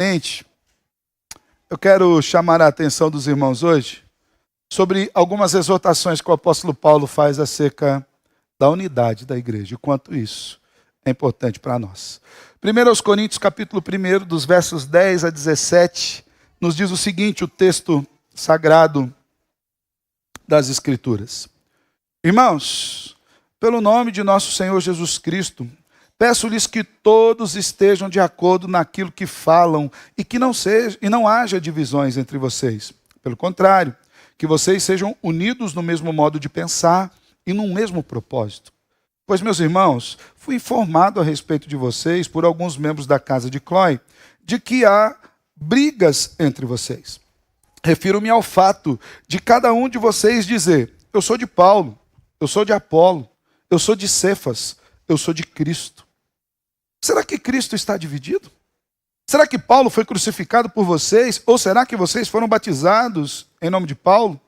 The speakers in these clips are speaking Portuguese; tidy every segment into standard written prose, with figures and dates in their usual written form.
Gente, eu quero chamar a atenção dos irmãos hoje sobre algumas exortações que o apóstolo Paulo faz acerca da unidade da igreja, e quanto isso é importante para nós. 1 Coríntios capítulo 1, dos versos 10 a 17, nos diz o seguinte, o texto sagrado das Escrituras. Irmãos, pelo nome de nosso Senhor Jesus Cristo, peço-lhes que todos estejam de acordo naquilo que falam e que não haja divisões entre vocês. Pelo contrário, que vocês sejam unidos no mesmo modo de pensar e num mesmo propósito. Pois, meus irmãos, fui informado a respeito de vocês por alguns membros da casa de Cloé de que há brigas entre vocês. Refiro-me ao fato de cada um de vocês dizer: eu sou de Paulo, eu sou de Apolo, eu sou de Cefas, eu sou de Cristo. Será que Cristo está dividido? Será que Paulo foi crucificado por vocês? Ou será que vocês foram batizados em nome de Paulo?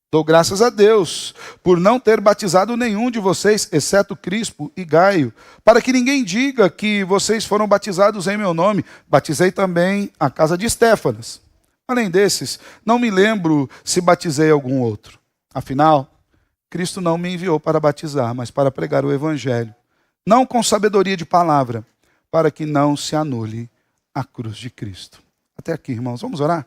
Dou graças a Deus por não ter batizado nenhum de vocês, exceto Crispo e Gaio, para que ninguém diga que vocês foram batizados em meu nome. Batizei também a casa de Estéfanas. Além desses, não me lembro se batizei algum outro. Afinal, Cristo não me enviou para batizar, mas para pregar o evangelho, não com sabedoria de palavra, para que não se anule a cruz de Cristo. Até aqui, irmãos. Vamos orar?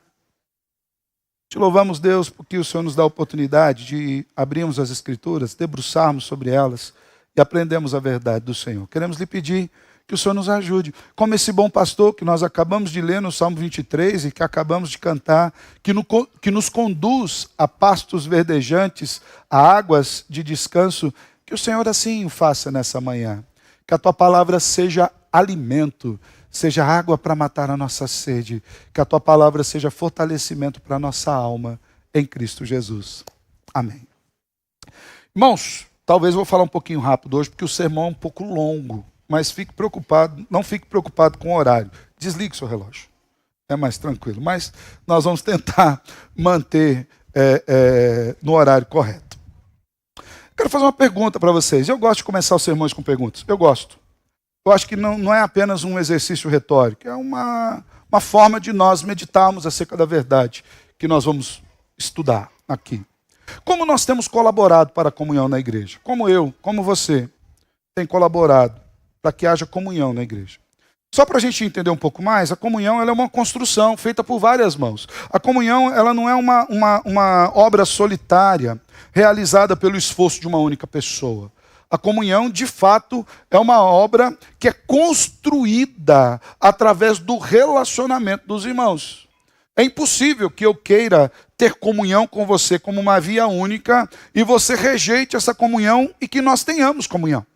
Te louvamos, Deus, porque o Senhor nos dá a oportunidade de abrirmos as Escrituras, debruçarmos sobre elas e aprendemos a verdade do Senhor. Queremos lhe pedir que o Senhor nos ajude. Como esse bom pastor que nós acabamos de ler no Salmo 23 e que acabamos de cantar, que nos conduz a pastos verdejantes, a águas de descanso, que o Senhor assim o faça nessa manhã. Que a tua palavra seja alimento, seja água para matar a nossa sede. Que a tua palavra seja fortalecimento para a nossa alma, em Cristo Jesus. Amém. Irmãos, talvez eu vou falar um pouquinho rápido hoje, porque o sermão é um pouco longo. Mas não fique preocupado com o horário. Desligue seu relógio. É mais tranquilo. Mas nós vamos tentar manter no horário correto. Quero fazer uma pergunta para vocês. Eu gosto de começar os sermões com perguntas. Eu gosto. Eu acho que não é apenas um exercício retórico. É uma forma de nós meditarmos acerca da verdade que nós vamos estudar aqui. Como nós temos colaborado para a comunhão na igreja? Como eu, como você, tem colaborado para que haja comunhão na igreja. Só para a gente entender um pouco mais, a comunhão ela é uma construção feita por várias mãos. A comunhão ela não é uma obra solitária, realizada pelo esforço de uma única pessoa. A comunhão, de fato, é uma obra que é construída através do relacionamento dos irmãos. É impossível que eu queira ter comunhão com você como uma via única e você rejeite essa comunhão e que nós tenhamos comunhão.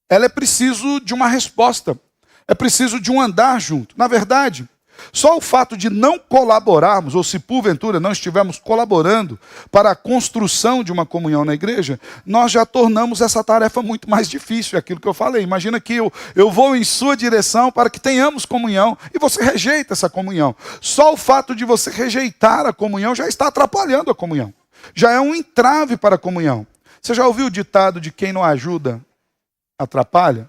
Ela é preciso de uma resposta, é preciso de um andar junto. Na verdade, só o fato de não colaborarmos, ou se porventura não estivermos colaborando para a construção de uma comunhão na igreja, nós já tornamos essa tarefa muito mais difícil, é aquilo que eu falei. Imagina que eu vou em sua direção para que tenhamos comunhão e você rejeita essa comunhão. Só o fato de você rejeitar a comunhão já está atrapalhando a comunhão. Já é um entrave para a comunhão. Você já ouviu o ditado de quem não ajuda atrapalha?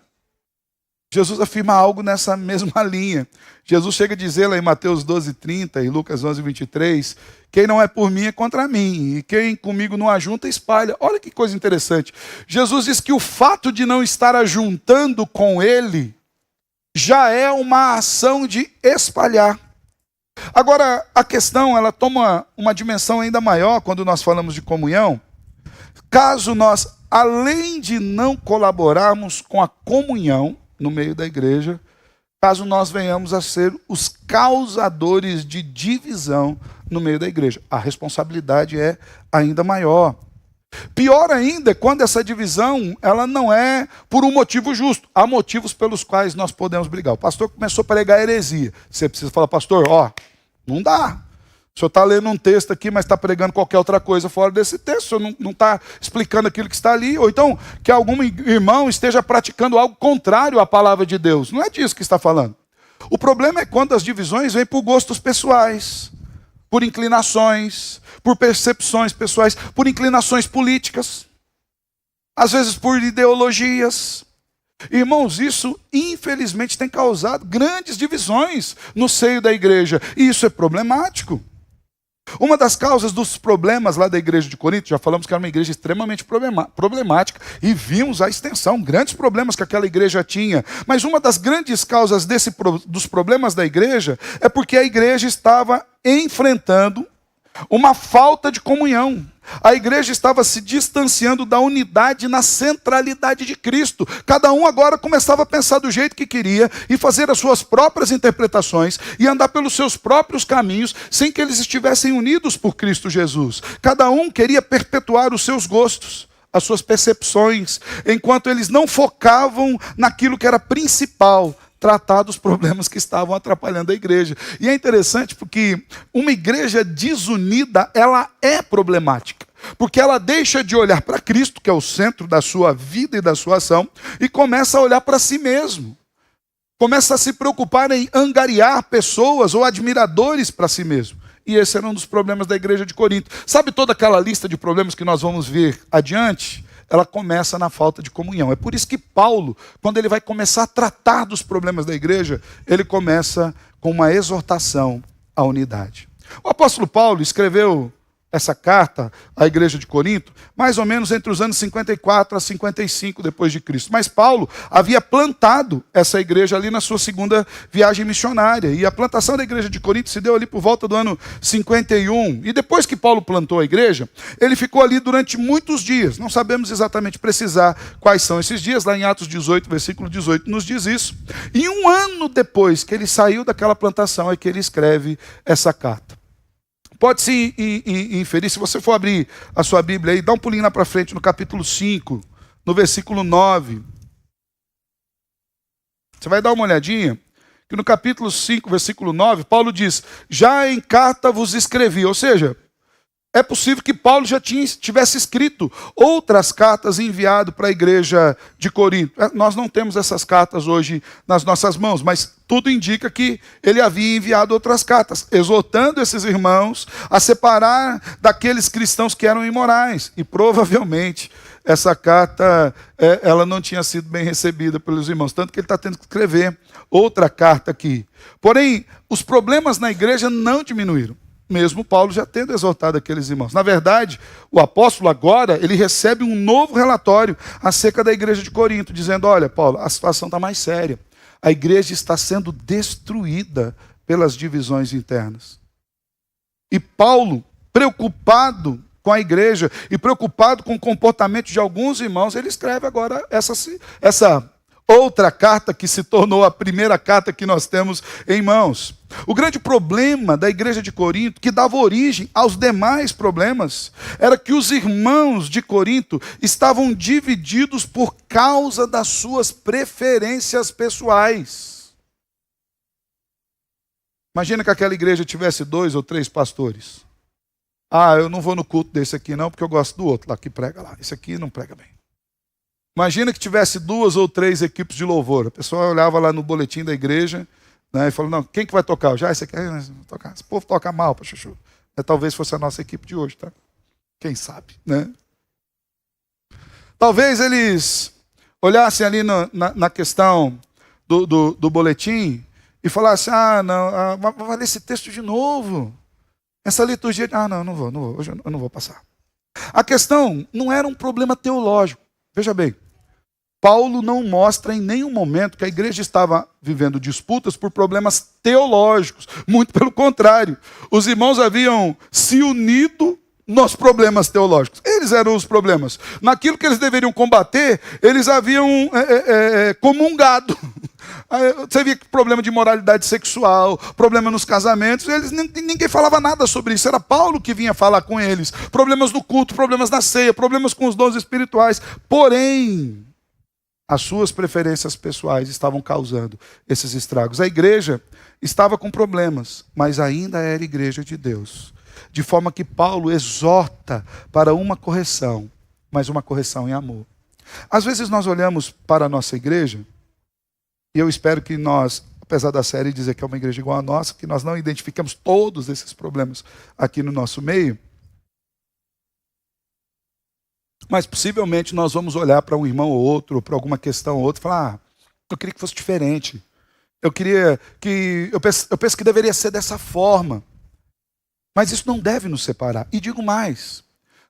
Jesus afirma algo nessa mesma linha. Jesus chega a dizer lá em Mateus 12:30 e Lucas 11:23, quem não é por mim é contra mim, e quem comigo não ajunta espalha. Olha que coisa interessante. Jesus diz que o fato de não estar ajuntando com ele já é uma ação de espalhar. Agora, a questão ela toma uma dimensão ainda maior quando nós falamos de comunhão. Caso nós, além de não colaborarmos com a comunhão no meio da igreja, caso nós venhamos a ser os causadores de divisão no meio da igreja, a responsabilidade é ainda maior. Pior ainda, quando essa divisão ela não é por um motivo justo. Há motivos pelos quais nós podemos brigar. O pastor começou a pregar heresia. Você precisa falar, pastor, não dá. O senhor está lendo um texto aqui, mas está pregando qualquer outra coisa fora desse texto. O senhor não está explicando aquilo que está ali. Ou então, que algum irmão esteja praticando algo contrário à palavra de Deus. Não é disso que está falando. O problema é quando as divisões vêm por gostos pessoais, por inclinações, por percepções pessoais, por inclinações políticas, às vezes por ideologias. Irmãos, isso infelizmente tem causado grandes divisões no seio da igreja, e isso é problemático. Uma das causas dos problemas lá da igreja de Corinto, já falamos que era uma igreja extremamente problemática, e vimos a extensão, grandes problemas que aquela igreja tinha. Mas uma das grandes causas dos problemas da igreja é porque a igreja estava enfrentando uma falta de comunhão. A igreja estava se distanciando da unidade na centralidade de Cristo. Cada um agora começava a pensar do jeito que queria e fazer as suas próprias interpretações e andar pelos seus próprios caminhos sem que eles estivessem unidos por Cristo Jesus. Cada um queria perpetuar os seus gostos, as suas percepções, enquanto eles não focavam naquilo que era principal: tratar dos problemas que estavam atrapalhando a igreja. E é interessante porque uma igreja desunida, ela é problemática, porque ela deixa de olhar para Cristo, que é o centro da sua vida e da sua ação, e começa a olhar para si mesmo. Começa a se preocupar em angariar pessoas ou admiradores para si mesmo. E esse era um dos problemas da igreja de Corinto. Sabe toda aquela lista de problemas que nós vamos ver adiante? Ela começa na falta de comunhão. É por isso que Paulo, quando ele vai começar a tratar dos problemas da igreja, ele começa com uma exortação à unidade. O apóstolo Paulo escreveu essa carta à igreja de Corinto, mais ou menos entre os anos 54 a 55 depois de Cristo. Mas Paulo havia plantado essa igreja ali na sua segunda viagem missionária. E a plantação da igreja de Corinto se deu ali por volta do ano 51. E depois que Paulo plantou a igreja, ele ficou ali durante muitos dias. Não sabemos exatamente precisar quais são esses dias. Lá em Atos 18, versículo 18, nos diz isso. E um ano depois que ele saiu daquela plantação é que ele escreve essa carta. Pode-se inferir, se você for abrir a sua Bíblia aí, dá um pulinho lá para frente no capítulo 5, no versículo 9. Você vai dar uma olhadinha, que no capítulo 5, versículo 9, Paulo diz: já em carta vos escrevi. Ou seja, é possível que Paulo já tivesse escrito outras cartas e enviado para a igreja de Corinto. Nós não temos essas cartas hoje nas nossas mãos, mas tudo indica que ele havia enviado outras cartas, exortando esses irmãos a separar daqueles cristãos que eram imorais. E provavelmente essa carta ela não tinha sido bem recebida pelos irmãos, tanto que ele está tendo que escrever outra carta aqui. Porém, os problemas na igreja não diminuíram, mesmo Paulo já tendo exortado aqueles irmãos. Na verdade, o apóstolo agora, ele recebe um novo relatório acerca da igreja de Corinto, dizendo: olha, Paulo, a situação está mais séria. A igreja está sendo destruída pelas divisões internas. E Paulo, preocupado com a igreja e preocupado com o comportamento de alguns irmãos, ele escreve agora essa outra carta que se tornou a primeira carta que nós temos em mãos. O grande problema da igreja de Corinto, que dava origem aos demais problemas, era que os irmãos de Corinto estavam divididos por causa das suas preferências pessoais. Imagina que aquela igreja tivesse 2 ou 3 pastores. Ah, eu não vou no culto desse aqui não, porque eu gosto do outro lá que prega lá. Esse aqui não prega bem. Imagina que tivesse 2 ou 3 equipes de louvor. A pessoa olhava lá no boletim da igreja, né, e falou: não, quem que vai tocar? Já esse aqui vai tocar. Esse povo toca mal, para chuchu. Talvez fosse a nossa equipe de hoje, tá? Quem sabe, né? Talvez eles olhassem ali na questão do boletim e falassem: ah, não, vai ler esse texto de novo. Essa liturgia, não vou, hoje eu não vou passar. A questão não era um problema teológico. Veja bem, Paulo não mostra em nenhum momento que a igreja estava vivendo disputas por problemas teológicos. Muito pelo contrário. Os irmãos haviam se unido nos problemas teológicos. Eles eram os problemas. Naquilo que eles deveriam combater, eles haviam comungado. Você via problema de moralidade sexual, problema nos casamentos, ninguém falava nada sobre isso, era Paulo que vinha falar com eles. Problemas no culto, problemas na ceia, problemas com os dons espirituais. Porém, as suas preferências pessoais estavam causando esses estragos. A igreja estava com problemas, mas ainda era igreja de Deus. De forma que Paulo exorta para uma correção, mas uma correção em amor. Às vezes nós olhamos para a nossa igreja, e eu espero que nós, apesar da série dizer que é uma igreja igual a nossa, que nós não identificamos todos esses problemas aqui no nosso meio. Mas possivelmente nós vamos olhar para um irmão ou outro, para alguma questão ou outra, e falar: eu queria que fosse diferente. Eu penso que deveria ser dessa forma. Mas isso não deve nos separar. E digo mais,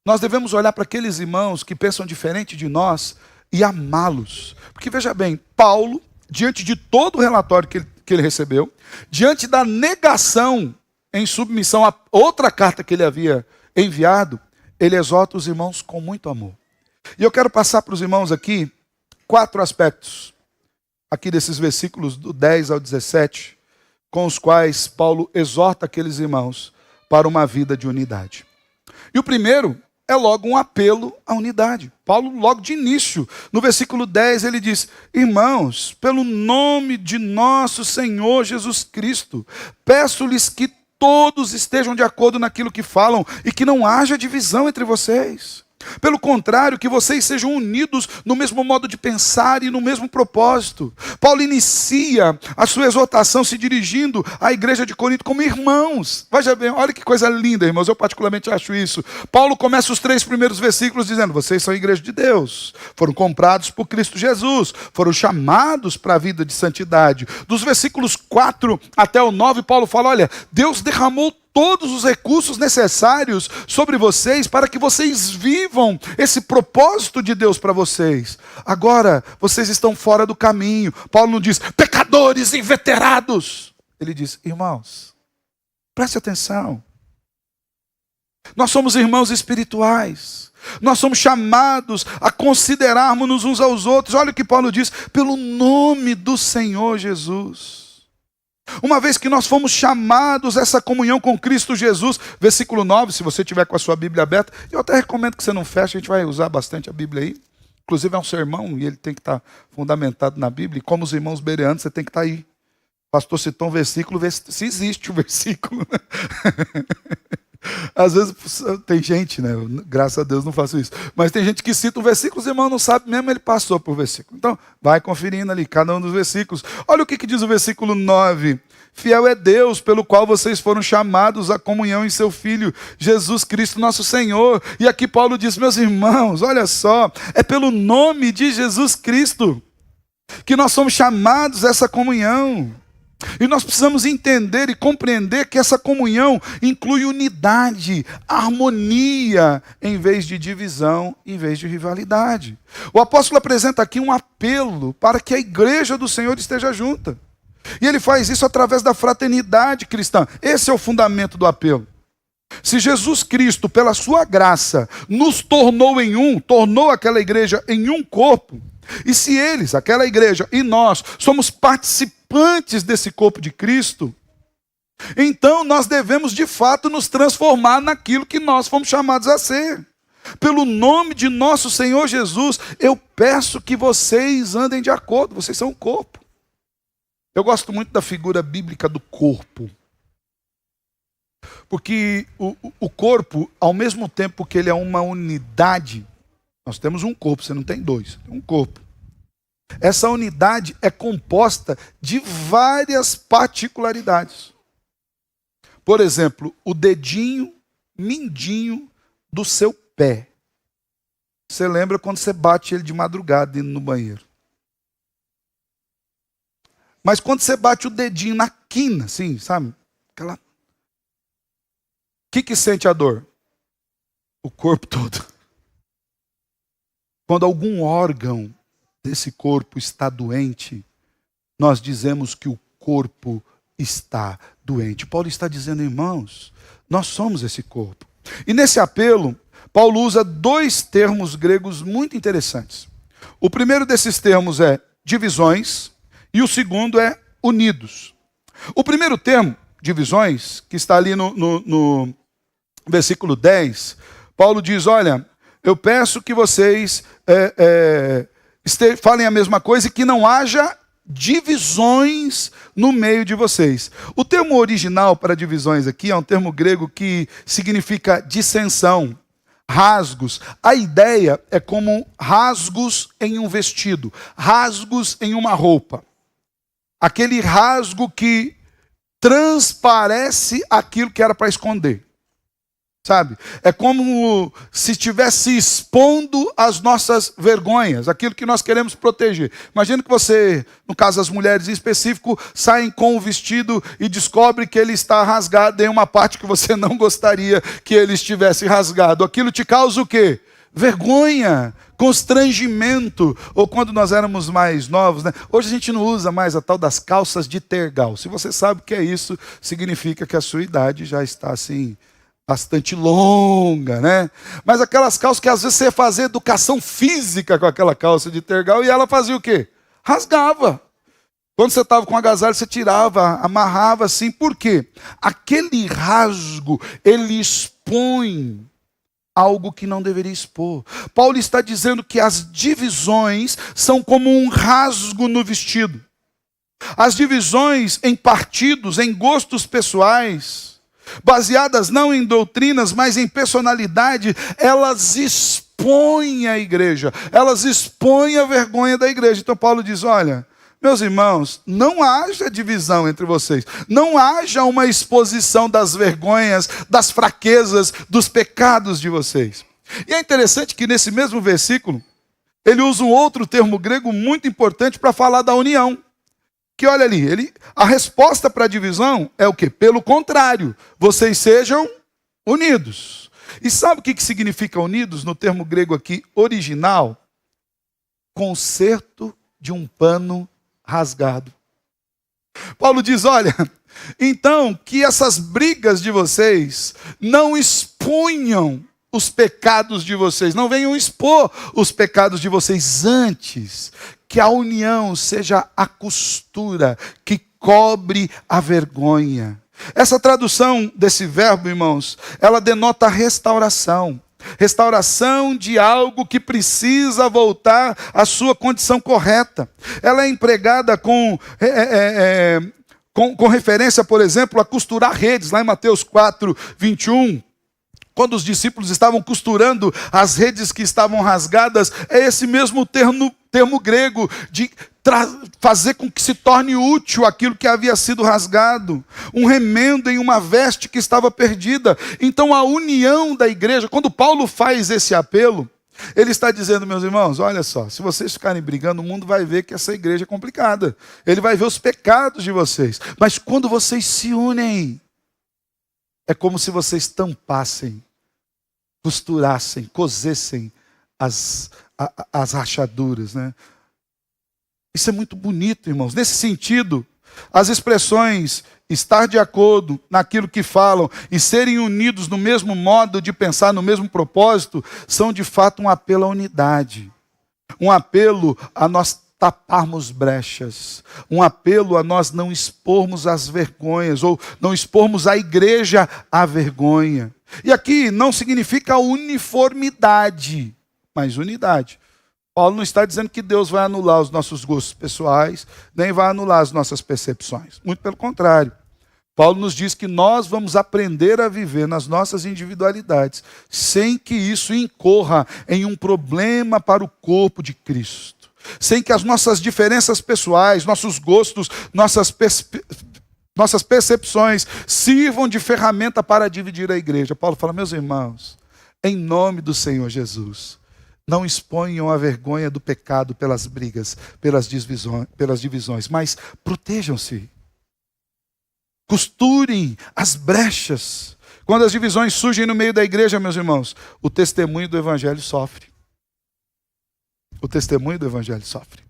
nós devemos olhar para aqueles irmãos que pensam diferente de nós e amá-los. Porque veja bem, Paulo, diante de todo o relatório que ele recebeu, diante da negação em submissão a outra carta que ele havia enviado, ele exorta os irmãos com muito amor. E eu quero passar para os irmãos aqui 4 aspectos, aqui desses versículos do 10 ao 17, com os quais Paulo exorta aqueles irmãos para uma vida de unidade. E o primeiro é logo um apelo à unidade. Paulo, logo de início, no versículo 10, ele diz: irmãos, pelo nome de nosso Senhor Jesus Cristo, peço-lhes que todos estejam de acordo naquilo que falam e que não haja divisão entre vocês. Pelo contrário, que vocês sejam unidos no mesmo modo de pensar e no mesmo propósito. Paulo inicia a sua exortação se dirigindo à igreja de Corinto como irmãos. Veja bem, olha que coisa linda, irmãos, eu particularmente acho isso. Paulo começa os 3 primeiros versículos dizendo: vocês são a igreja de Deus, foram comprados por Cristo Jesus, foram chamados para a vida de santidade. Dos versículos 4 até o 9, Paulo fala: olha, Deus derramou todos os recursos necessários sobre vocês para que vocês vivam esse propósito de Deus para vocês. Agora, vocês estão fora do caminho. Paulo não diz pecadores inveterados. Ele diz: irmãos, preste atenção. Nós somos irmãos espirituais. Nós somos chamados a considerarmos-nos uns aos outros. Olha o que Paulo diz: pelo nome do Senhor Jesus. Uma vez que nós fomos chamados a essa comunhão com Cristo Jesus, versículo 9, se você tiver com a sua Bíblia aberta, eu até recomendo que você não feche, a gente vai usar bastante a Bíblia aí. Inclusive é um sermão e ele tem que estar fundamentado na Bíblia, e como os irmãos bereanos, você tem que estar aí. O pastor citou um versículo, vê se existe o versículo. Às vezes tem gente, né? Graças a Deus não faço isso. Mas tem gente que cita um versículo, os irmãos não sabem mesmo, ele passou por versículo. Então, vai conferindo ali cada um dos versículos. Olha o que diz o versículo 9. Fiel é Deus, pelo qual vocês foram chamados à comunhão em seu Filho, Jesus Cristo nosso Senhor. E aqui Paulo diz: meus irmãos, olha só, é pelo nome de Jesus Cristo que nós somos chamados a essa comunhão. E nós precisamos entender e compreender que essa comunhão inclui unidade, harmonia, em vez de divisão, em vez de rivalidade. O apóstolo apresenta aqui um apelo para que a igreja do Senhor esteja junta. E ele faz isso através da fraternidade cristã. Esse é o fundamento do apelo. Se Jesus Cristo, pela sua graça, nos tornou em um, tornou aquela igreja em um corpo, e se eles, aquela igreja e nós, somos participantes desse corpo de Cristo, então nós devemos de fato nos transformar naquilo que nós fomos chamados a ser. Pelo nome de nosso Senhor Jesus, eu peço que vocês andem de acordo, vocês são o corpo. Eu gosto muito da figura bíblica do corpo. Porque o corpo, ao mesmo tempo que ele é uma unidade, nós temos um corpo, você não tem dois, tem um corpo. Essa unidade é composta de várias particularidades. Por exemplo, o dedinho mindinho do seu pé. Você lembra quando você bate ele de madrugada indo no banheiro? Mas quando você bate o dedinho na quina, assim, sabe? Aquela... O que sente a dor? O corpo todo. Quando algum órgão desse corpo está doente, nós dizemos que o corpo está doente. Paulo está dizendo, irmãos, nós somos esse corpo. E nesse apelo, Paulo usa dois termos gregos muito interessantes. O primeiro desses termos é divisões e o segundo é unidos. O primeiro termo, divisões, que está ali no versículo 10, Paulo diz, olha, eu peço que vocês falem a mesma coisa e que não haja divisões no meio de vocês. O termo original para divisões aqui é um termo grego que significa dissensão, rasgos. A ideia é como rasgos em um vestido, rasgos em uma roupa. Aquele rasgo que transparece aquilo que era para esconder. sabe? É como se estivesse expondo as nossas vergonhas, aquilo que nós queremos proteger. Imagina que você, no caso das mulheres em específico, saem com o vestido e descobre que ele está rasgado em uma parte que você não gostaria que ele estivesse rasgado. Aquilo te causa o quê? Vergonha, constrangimento. Ou quando nós éramos mais novos, né? Hoje a gente não usa mais a tal das calças de tergal. Se você sabe o que é isso, significa que a sua idade já está assim, bastante longa, né? Mas aquelas calças que às vezes você ia fazer educação física com aquela calça de tergal e ela fazia o quê? Rasgava. Quando você estava com agasalho, você tirava, amarrava assim. Por quê? Aquele rasgo, ele expõe algo que não deveria expor. Paulo está dizendo que as divisões são como um rasgo no vestido. As divisões em partidos, em gostos pessoais, baseadas não em doutrinas, mas em personalidade, elas expõem a igreja, elas expõem a vergonha da igreja. Então Paulo diz, olha, meus irmãos, não haja divisão entre vocês, não haja uma exposição das vergonhas, das fraquezas, dos pecados de vocês. E é interessante que nesse mesmo versículo, ele usa um outro termo grego muito importante para falar da união. Que olha ali, a resposta para a divisão é o quê? Pelo contrário, vocês sejam unidos. E sabe o que significa unidos no termo grego aqui original? Conserto de um pano rasgado. Paulo diz, olha, então que essas brigas de vocês não expunham os pecados de vocês, não venham expor os pecados de vocês antes, que a união seja a costura que cobre a vergonha. Essa tradução desse verbo, irmãos, ela denota restauração. Restauração de algo que precisa voltar à sua condição correta. Ela é empregada com referência, por exemplo, a costurar redes, lá em Mateus 4, 21. Quando os discípulos estavam costurando as redes que estavam rasgadas, é esse mesmo termo grego de fazer com que se torne útil aquilo que havia sido rasgado. Um remendo em uma veste que estava perdida. Então a união da igreja, quando Paulo faz esse apelo, ele está dizendo, meus irmãos, olha só, se vocês ficarem brigando, o mundo vai ver que essa igreja é complicada. Ele vai ver os pecados de vocês. Mas quando vocês se unem, é como se vocês tampassem, costurassem, cosessem as rachaduras, né? Isso é muito bonito, irmãos. Nesse sentido, as expressões estar de acordo naquilo que falam e serem unidos no mesmo modo de pensar, no mesmo propósito, são de fato um apelo à unidade. Um apelo a nós taparmos brechas, um apelo a nós não expormos as vergonhas, ou não expormos a igreja à vergonha. E aqui não significa uniformidade, mas unidade. Paulo não está dizendo que Deus vai anular os nossos gostos pessoais, nem vai anular as nossas percepções. Muito pelo contrário. Paulo nos diz que nós vamos aprender a viver nas nossas individualidades, sem que isso incorra em um problema para o corpo de Cristo. Sem que as nossas diferenças pessoais, nossos gostos, nossas percepções sirvam de ferramenta para dividir a igreja. Paulo fala, meus irmãos, em nome do Senhor Jesus, não exponham a vergonha do pecado pelas brigas, pelas divisões, mas protejam-se. Costurem as brechas. Quando as divisões surgem no meio da igreja, meus irmãos, o testemunho do evangelho sofre. O testemunho do evangelho sofre.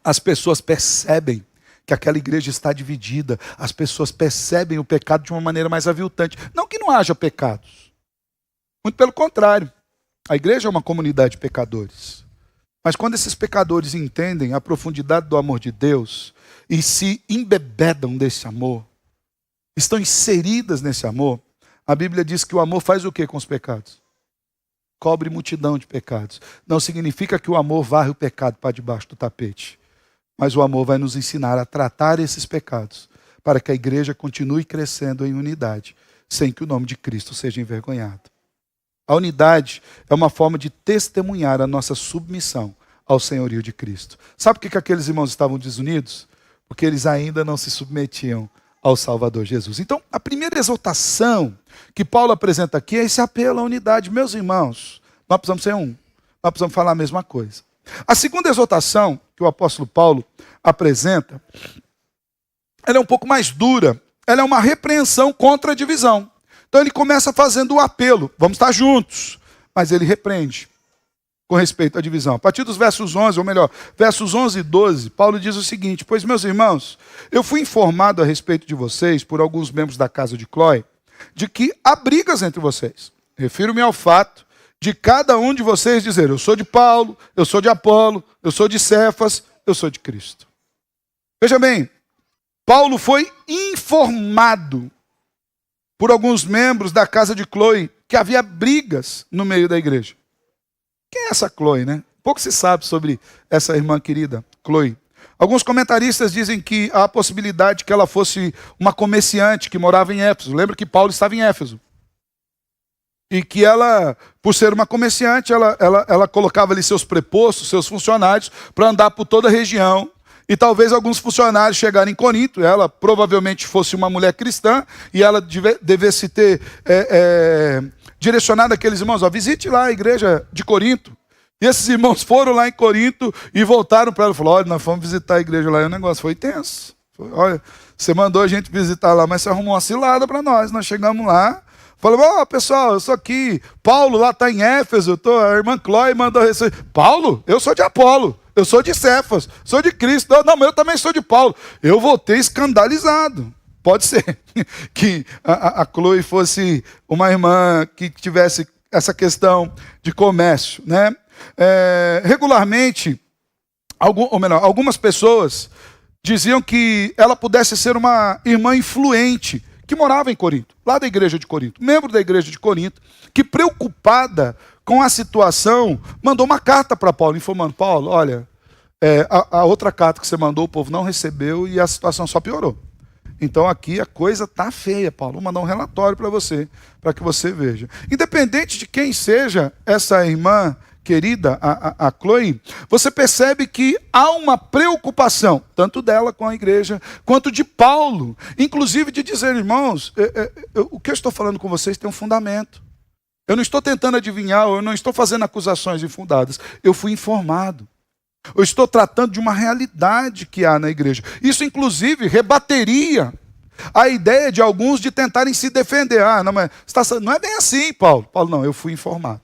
As pessoas percebem que aquela igreja está dividida. As pessoas percebem o pecado de uma maneira mais aviltante. Não que não haja pecados. Muito pelo contrário. A igreja é uma comunidade de pecadores. Mas quando esses pecadores entendem a profundidade do amor de Deus e se embebedam desse amor, estão inseridas nesse amor, a Bíblia diz que o amor faz o que com os pecados? Cobre multidão de pecados. Não significa que o amor varre o pecado para debaixo do tapete. Mas o amor vai nos ensinar a tratar esses pecados para que a igreja continue crescendo em unidade, sem que o nome de Cristo seja envergonhado. A unidade é uma forma de testemunhar a nossa submissão ao senhorio de Cristo. Sabe por que aqueles irmãos estavam desunidos? Porque eles ainda não se submetiam ao Salvador Jesus. Então, a primeira exortação que Paulo apresenta aqui é esse apelo à unidade. Meus irmãos, nós precisamos ser um. Nós precisamos falar a mesma coisa. A segunda exortação que o apóstolo Paulo apresenta, ela é um pouco mais dura. Ela é uma repreensão contra a divisão. Então ele começa fazendo o apelo. Vamos estar juntos. Mas ele repreende com respeito à divisão. A partir dos versos 11, ou melhor, versos 11 e 12, Paulo diz o seguinte: pois, meus irmãos, eu fui informado a respeito de vocês por alguns membros da casa de Cloé, de que há brigas entre vocês. Refiro-me ao fato de cada um de vocês dizer: eu sou de Paulo, eu sou de Apolo, eu sou de Cefas, eu sou de Cristo. Veja bem, Paulo foi informado por alguns membros da casa de Cloé que havia brigas no meio da igreja. Quem é essa Cloé, né? Pouco se sabe sobre essa irmã querida, Cloé. Alguns comentaristas dizem que há a possibilidade que ela fosse uma comerciante que morava em Éfeso. Lembra que Paulo estava em Éfeso. E que ela, por ser uma comerciante, ela colocava ali seus prepostos, seus funcionários, para andar por toda a região. E talvez alguns funcionários chegaram em Corinto, ela provavelmente fosse uma mulher cristã, e ela devesse ter direcionado aqueles irmãos: ó, visite lá a igreja de Corinto. E esses irmãos foram lá em Corinto e voltaram para ela e falaram: olha, nós fomos visitar a igreja lá, e o negócio foi tenso. Olha, você mandou a gente visitar lá, mas você arrumou uma cilada para nós. Nós chegamos lá, falamos: ó, pessoal, eu sou aqui, Paulo lá está em Éfeso, a irmã Cloé mandou receber. Paulo? Eu sou de Apolo. Eu sou de Cefas, sou de Cristo. Não, mas eu também sou de Paulo. Eu voltei escandalizado. Pode ser que a Cloé fosse uma irmã que tivesse essa questão de comércio, né? Regularmente, algumas pessoas diziam que ela pudesse ser uma irmã influente que morava em Corinto, lá da igreja de Corinto, membro da igreja de Corinto, que, preocupada com a situação, mandou uma carta para Paulo, informando: Paulo, olha, a outra carta que você mandou, o povo não recebeu e a situação só piorou. Então aqui a coisa está feia, Paulo. Vou mandar um relatório para você, para que você veja. Independente de quem seja essa irmã querida, a Cloé, você percebe que há uma preocupação, tanto dela com a igreja, quanto de Paulo, inclusive de dizer: irmãos, o que eu estou falando com vocês tem um fundamento. Eu não estou tentando adivinhar, eu não estou fazendo acusações infundadas. Eu fui informado. Eu estou tratando de uma realidade que há na igreja. Isso, inclusive, rebateria a ideia de alguns de tentarem se defender. Ah, não, mas não é bem assim, Paulo. Paulo, não, eu fui informado.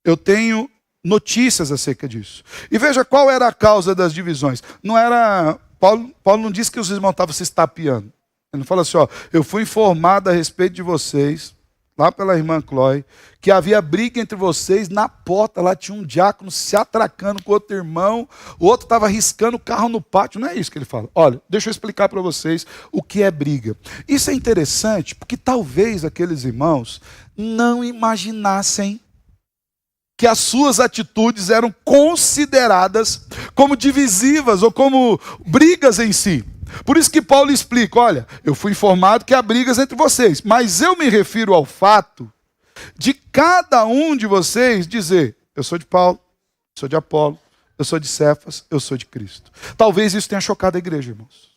Eu tenho notícias acerca disso. E veja qual era a causa das divisões. Não era... Paulo não disse que os irmãos estavam se estapeando. Ele não fala assim: ó, eu fui informado a respeito de vocês, lá pela irmã Cloé, que havia briga entre vocês na porta. Lá tinha um diácono se atracando com outro irmão, o outro estava riscando o carro no pátio. Não é isso que ele fala. Olha, deixa eu explicar para vocês o que é briga. Isso é interessante porque talvez aqueles irmãos não imaginassem que as suas atitudes eram consideradas como divisivas ou como brigas em si. Por isso que Paulo explica: olha, eu fui informado que há brigas entre vocês, mas eu me refiro ao fato de cada um de vocês dizer: eu sou de Paulo, eu sou de Apolo, eu sou de Cefas, eu sou de Cristo. Talvez isso tenha chocado a igreja, irmãos.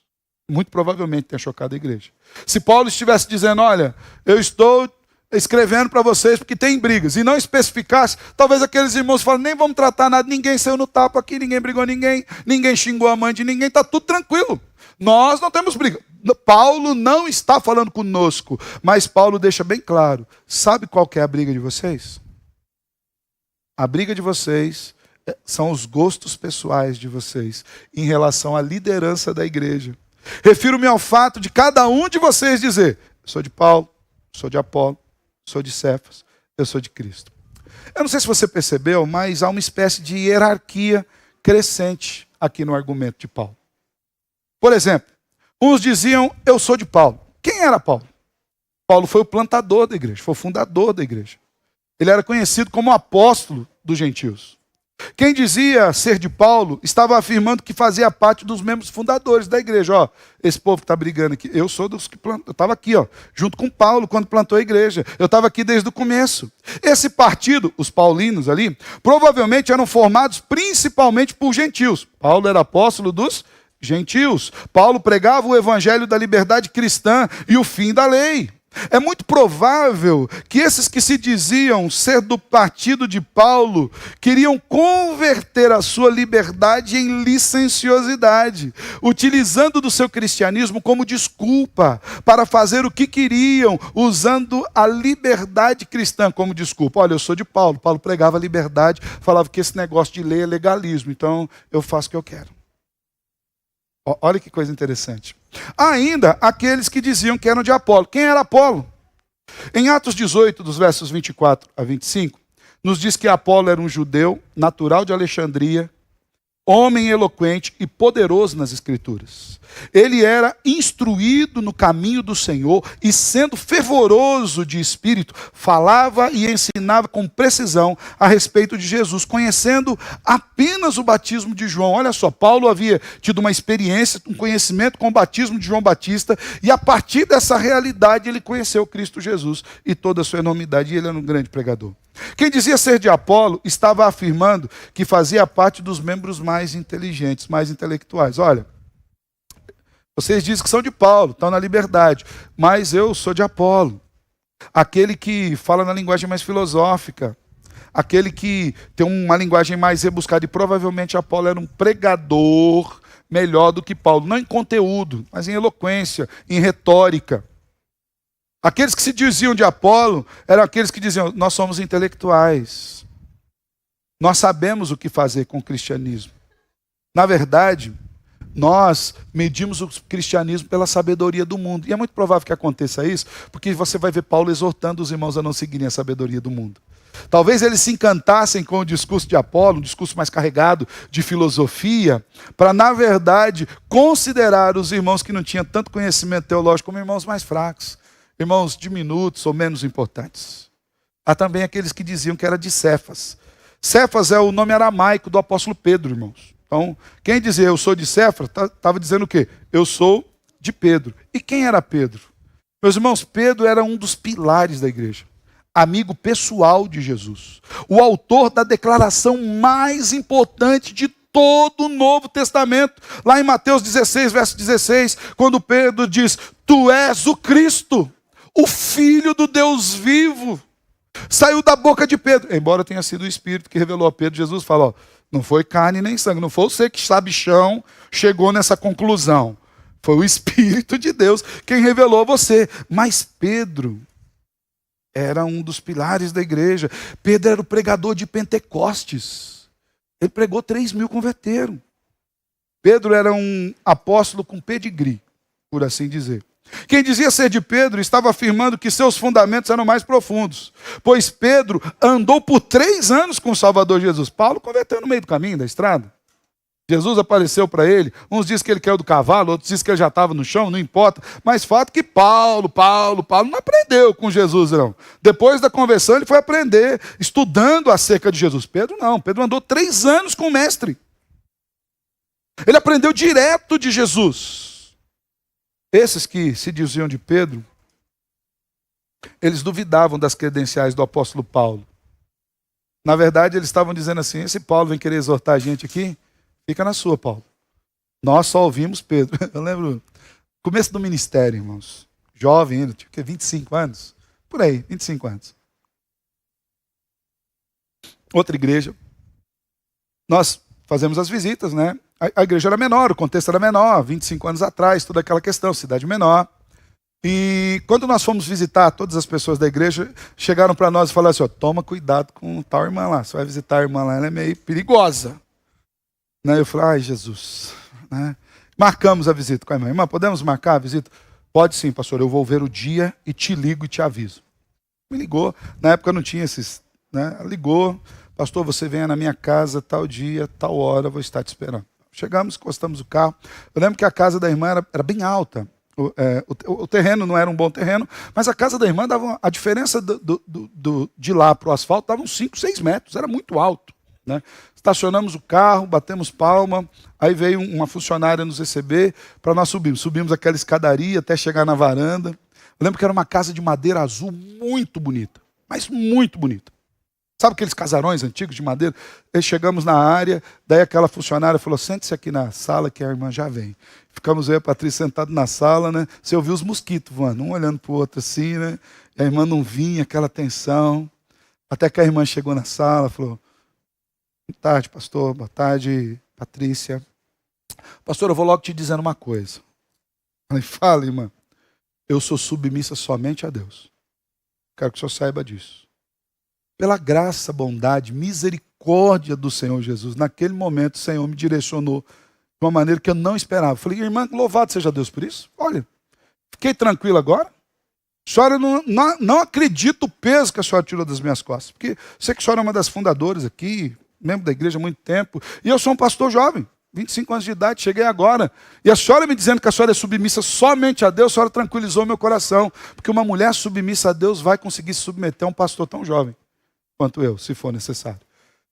Muito provavelmente tenha chocado a igreja. Se Paulo estivesse dizendo: olha, eu estou escrevendo para vocês porque tem brigas, e não especificasse, talvez aqueles irmãos falem: nem vamos tratar nada, ninguém saiu no tapa aqui, ninguém brigou ninguém xingou a mãe de ninguém, está tudo tranquilo. Nós não temos briga. Paulo não está falando conosco, mas Paulo deixa bem claro: sabe qual que é a briga de vocês? A briga de vocês são os gostos pessoais de vocês em relação à liderança da igreja. Refiro-me ao fato de cada um de vocês dizer: eu sou de Paulo, sou de Apolo, sou de Cefas, eu sou de Cristo. Eu não sei se você percebeu, mas há uma espécie de hierarquia crescente aqui no argumento de Paulo. Por exemplo, uns diziam: eu sou de Paulo. Quem era Paulo? Paulo foi o plantador da igreja, foi o fundador da igreja. Ele era conhecido como apóstolo dos gentios. Quem dizia ser de Paulo estava afirmando que fazia parte dos membros fundadores da igreja. Ó, esse povo que está brigando aqui, eu sou dos que plantou. Eu estava aqui, ó, junto com Paulo, quando plantou a igreja. Eu estava aqui desde o começo. Esse partido, os paulinos ali, provavelmente eram formados principalmente por gentios. Paulo era apóstolo dos gentios. Paulo pregava o evangelho da liberdade cristã e o fim da lei. É muito provável que esses que se diziam ser do partido de Paulo queriam converter a sua liberdade em licenciosidade, utilizando do seu cristianismo como desculpa para fazer o que queriam, usando a liberdade cristã como desculpa. Olha, eu sou de Paulo. Paulo pregava liberdade, falava que esse negócio de lei é legalismo, então eu faço o que eu quero. Olha que coisa interessante. Ainda aqueles que diziam que eram de Apolo. Quem era Apolo? Em Atos 18, dos versos 24 a 25, nos diz que Apolo era um judeu, natural de Alexandria, homem eloquente e poderoso nas Escrituras. Ele era instruído no caminho do Senhor e, sendo fervoroso de espírito, falava e ensinava com precisão a respeito de Jesus, conhecendo apenas o batismo de João. Olha só, Paulo havia tido uma experiência, um conhecimento com o batismo de João Batista, e a partir dessa realidade ele conheceu Cristo Jesus e toda a sua enormidade, e ele era um grande pregador. Quem dizia ser de Apolo estava afirmando que fazia parte dos membros mais inteligentes, mais intelectuais. Olha, vocês dizem que são de Paulo, estão na liberdade, mas eu sou de Apolo. Aquele que fala na linguagem mais filosófica, aquele que tem uma linguagem mais rebuscada, e provavelmente Apolo era um pregador melhor do que Paulo, não em conteúdo, mas em eloquência, em retórica. Aqueles que se diziam de Apolo eram aqueles que diziam: nós somos intelectuais, nós sabemos o que fazer com o cristianismo. Na verdade, nós medimos o cristianismo pela sabedoria do mundo. E é muito provável que aconteça isso, porque você vai ver Paulo exortando os irmãos a não seguirem a sabedoria do mundo. Talvez eles se encantassem com o discurso de Apolo, um discurso mais carregado de filosofia, para, na verdade, considerar os irmãos que não tinham tanto conhecimento teológico como irmãos mais fracos, irmãos diminutos ou menos importantes. Há também aqueles que diziam que era de Cefas. Cefas é o nome aramaico do apóstolo Pedro, irmãos. Então, quem dizia eu sou de Cefas, estava dizendo o quê? Eu sou de Pedro. E quem era Pedro? Meus irmãos, Pedro era um dos pilares da igreja. Amigo pessoal de Jesus. O autor da declaração mais importante de todo o Novo Testamento. Lá em Mateus 16, verso 16, quando Pedro diz: tu és o Cristo, o Filho do Deus vivo. Saiu da boca de Pedro. Embora tenha sido o Espírito que revelou a Pedro, Jesus fala: ó, não foi carne nem sangue, não foi você que sabichão chegou nessa conclusão. Foi o Espírito de Deus quem revelou a você. Mas Pedro era um dos pilares da igreja. Pedro era o pregador de Pentecostes. Ele pregou, 3.000 converteram. Pedro era um apóstolo com pedigree, por assim dizer. Quem dizia ser de Pedro estava afirmando que seus fundamentos eram mais profundos, pois Pedro andou por 3 anos com o Salvador Jesus. Paulo converteu no meio do caminho, da estrada. Jesus apareceu para ele, uns dizem que ele caiu do cavalo, outros dizem que ele já estava no chão, não importa. Mas fato que Paulo não aprendeu com Jesus, não. Depois da conversão ele foi aprender, estudando acerca de Jesus. Pedro não, Pedro andou 3 anos com o mestre. Ele aprendeu direto de Jesus. Esses que se diziam de Pedro, eles duvidavam das credenciais do apóstolo Paulo. Na verdade, eles estavam dizendo assim: esse Paulo vem querer exortar a gente aqui, fica na sua, Paulo. Nós só ouvimos Pedro. Eu lembro, começo do ministério, irmãos. Jovem ainda, tinha 25 anos. Por aí, 25 anos. Outra igreja. Nós fazemos as visitas, né? A igreja era menor, o contexto era menor, 25 anos atrás, toda aquela questão, cidade menor. E quando nós fomos visitar, todas as pessoas da igreja chegaram para nós e falaram assim: ó, toma cuidado com tal irmã lá, você vai visitar a irmã lá, ela é meio perigosa. Né? Eu falei: ai, Jesus. Né? Marcamos a visita com a irmã. Irmã, podemos marcar a visita? Pode sim, pastor, eu vou ver o dia e te ligo e te aviso. Me ligou, na época não tinha esses, né? Ligou: pastor, você venha na minha casa tal dia, tal hora, eu vou estar te esperando. Chegamos, encostamos o carro. Eu lembro que a casa da irmã era bem alta. O terreno não era um bom terreno, mas a casa da irmã dava a diferença de lá para o asfalto, dava uns 5, 6 metros, era muito alto. Né? Estacionamos o carro, batemos palma, aí veio uma funcionária nos receber para nós subirmos. Subimos aquela escadaria até chegar na varanda. Eu lembro que era uma casa de madeira azul muito bonita, mas muito bonita. Sabe aqueles casarões antigos de madeira? Aí chegamos na área, daí aquela funcionária falou, sente-se aqui na sala que a irmã já vem. Ficamos eu e a Patrícia sentados na sala, né? Você ouviu os mosquitos voando, um olhando para o outro assim, né? E a irmã não vinha, aquela tensão. Até que a irmã chegou na sala, falou, boa tarde, pastor, boa tarde, Patrícia. Pastor, eu vou logo te dizendo uma coisa. Eu falei, fala, irmã. Eu sou submissa somente a Deus. Quero que o senhor saiba disso. Pela graça, bondade, misericórdia do Senhor Jesus, naquele momento o Senhor me direcionou de uma maneira que eu não esperava. Falei, irmã, louvado seja Deus por isso. Olha, fiquei tranquilo agora. A senhora não acredita o peso que a senhora tirou das minhas costas. Porque sei que a senhora é uma das fundadoras aqui, membro da igreja há muito tempo. E eu sou um pastor jovem, 25 anos de idade, cheguei agora. E a senhora me dizendo que a senhora é submissa somente a Deus, a senhora tranquilizou meu coração. Porque uma mulher submissa a Deus vai conseguir se submeter a um pastor tão jovem quanto eu, se for necessário.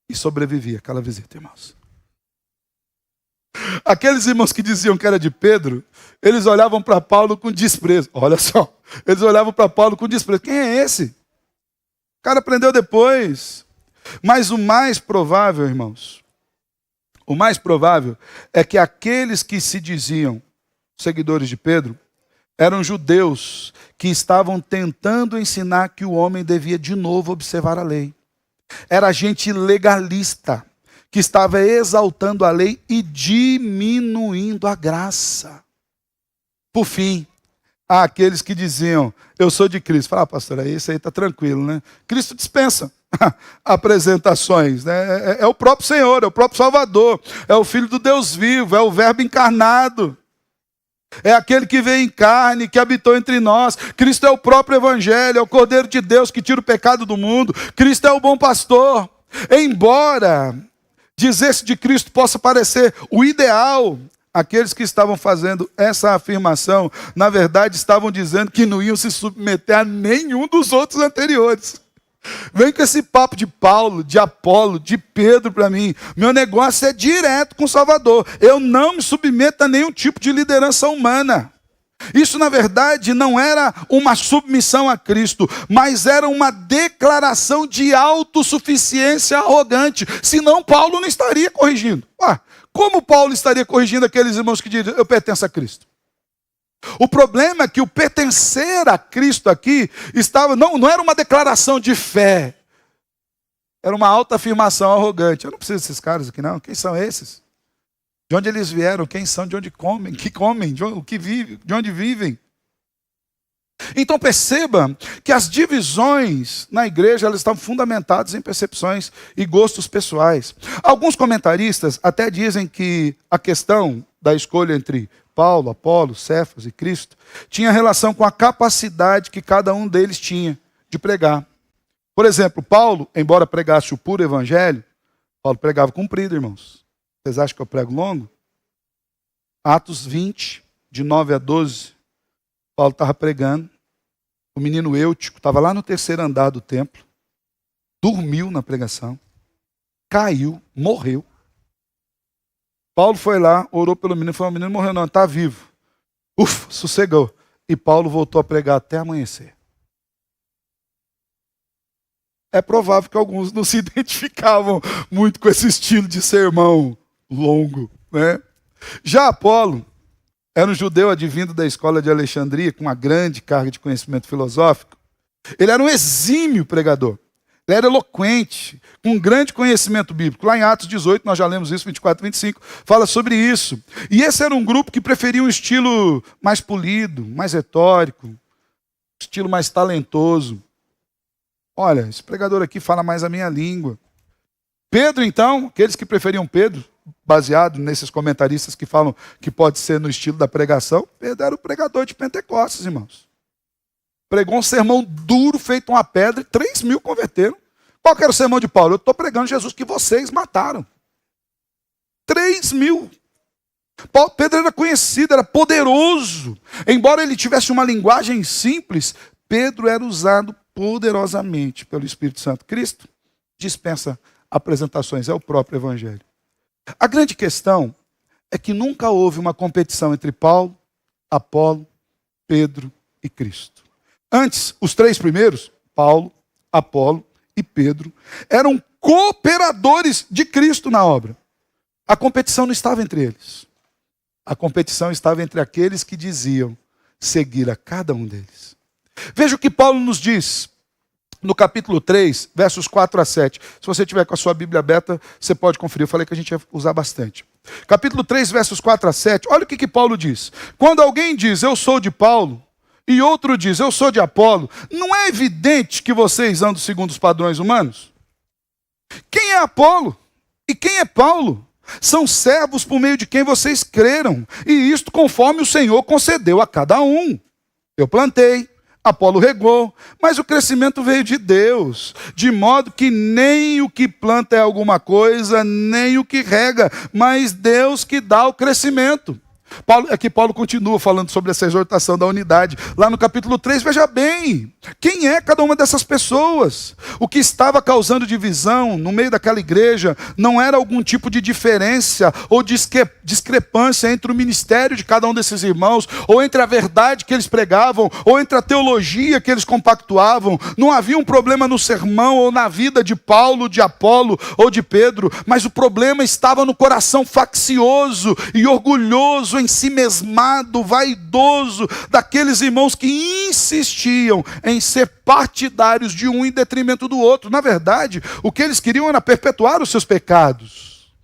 E sobrevivi àquela visita, irmãos. Aqueles irmãos que diziam que era de Pedro, eles olhavam para Paulo com desprezo. Olha só, eles olhavam para Paulo com desprezo. Quem é esse? O cara aprendeu depois. Mas o mais provável, irmãos, o mais provável é que aqueles que se diziam seguidores de Pedro eram judeus que estavam tentando ensinar que o homem devia de novo observar a lei. Era gente legalista, que estava exaltando a lei e diminuindo a graça. Por fim, há aqueles que diziam, eu sou de Cristo. Fala, pastor, isso aí está tranquilo, né? Cristo dispensa apresentações, né? É o próprio Senhor, é o próprio Salvador, é o Filho do Deus vivo, é o Verbo encarnado. É aquele que veio em carne, que habitou entre nós. Cristo é o próprio Evangelho, é o Cordeiro de Deus que tira o pecado do mundo. Cristo é o bom pastor. Embora dizer-se de Cristo possa parecer o ideal, aqueles que estavam fazendo essa afirmação, na verdade estavam dizendo que não iam se submeter a nenhum dos outros anteriores. Vem com esse papo de Paulo, de Apolo, de Pedro para mim. Meu negócio é direto com o Salvador. Eu não me submeto a nenhum tipo de liderança humana. Isso, na verdade, não era uma submissão a Cristo, mas era uma declaração de autossuficiência arrogante. Senão, Paulo não estaria corrigindo. Como Paulo estaria corrigindo aqueles irmãos que dizem, eu pertenço a Cristo? O problema é que o pertencer a Cristo aqui não era uma declaração de fé. Era uma autoafirmação arrogante. Eu não preciso desses caras aqui não. Quem são esses? De onde eles vieram? Quem são? De onde comem? O que vivem? De onde vivem? Então perceba que as divisões na igreja elas estão fundamentadas em percepções e gostos pessoais. Alguns comentaristas até dizem que a questão da escolha entre Paulo, Apolo, Cefas e Cristo tinha relação com a capacidade que cada um deles tinha de pregar. Por exemplo, Paulo, embora pregasse o puro evangelho, Paulo pregava comprido, irmãos. Vocês acham que eu prego longo? Atos 20, de 9 a 12, Paulo estava pregando. O menino Eutico estava lá no terceiro andar do templo, dormiu na pregação, caiu, morreu. Paulo foi lá, orou pelo menino, falou, o menino morreu não, está vivo. Ufa, sossegou. E Paulo voltou a pregar até amanhecer. É provável que alguns não se identificavam muito com esse estilo de sermão longo, né? Já Apolo era um judeu advindo da escola de Alexandria, com uma grande carga de conhecimento filosófico. Ele era um exímio pregador. Ele era eloquente, com um grande conhecimento bíblico. Lá em Atos 18, nós já lemos isso, 24 e 25, fala sobre isso. E esse era um grupo que preferia um estilo mais polido, mais retórico, um estilo mais talentoso. Olha, esse pregador aqui fala mais a minha língua. Pedro, então, aqueles que preferiam Pedro, baseado nesses comentaristas que falam que pode ser no estilo da pregação, Pedro era o pregador de Pentecostes, irmãos. Pregou um sermão duro, feito uma pedra, e 3.000 converteram. Qual que era o sermão de Paulo? Eu estou pregando Jesus que vocês mataram. 3.000. Pedro era conhecido, era poderoso. Embora ele tivesse uma linguagem simples, Pedro era usado poderosamente pelo Espírito Santo. Cristo dispensa apresentações, é o próprio Evangelho. A grande questão é que nunca houve uma competição entre Paulo, Apolo, Pedro e Cristo. Antes, os três primeiros, Paulo, Apolo e Pedro eram cooperadores de Cristo na obra. A competição não estava entre eles. A competição estava entre aqueles que diziam seguir a cada um deles. Veja o que Paulo nos diz no capítulo 3, versos 4 a 7. Se você tiver com a sua Bíblia aberta, você pode conferir. Eu falei que a gente ia usar bastante. Capítulo 3, versos 4 a 7. Olha o que Paulo diz. Quando alguém diz, eu sou de Paulo, e outro diz, eu sou de Apolo, não é evidente que vocês andam segundo os padrões humanos? Quem é Apolo? E quem é Paulo? São servos por meio de quem vocês creram, e isto conforme o Senhor concedeu a cada um. Eu plantei, Apolo regou, mas o crescimento veio de Deus, de modo que nem o que planta é alguma coisa, nem o que rega, mas Deus que dá o crescimento. Paulo continua falando sobre essa exortação da unidade. Lá no capítulo 3, veja bem, quem é cada uma dessas pessoas? O que estava causando divisão no meio daquela igreja não era algum tipo de diferença ou discrepância entre o ministério de cada um desses irmãos, ou entre a verdade que eles pregavam, ou entre a teologia que eles compactuavam. Não havia um problema no sermão ou na vida de Paulo, de Apolo ou de Pedro, mas o problema estava no coração faccioso e orgulhoso, ensimesmado, vaidoso daqueles irmãos que insistiam em ser partidários de um em detrimento do outro. Na verdade, o que eles queriam era perpetuar os seus pecados.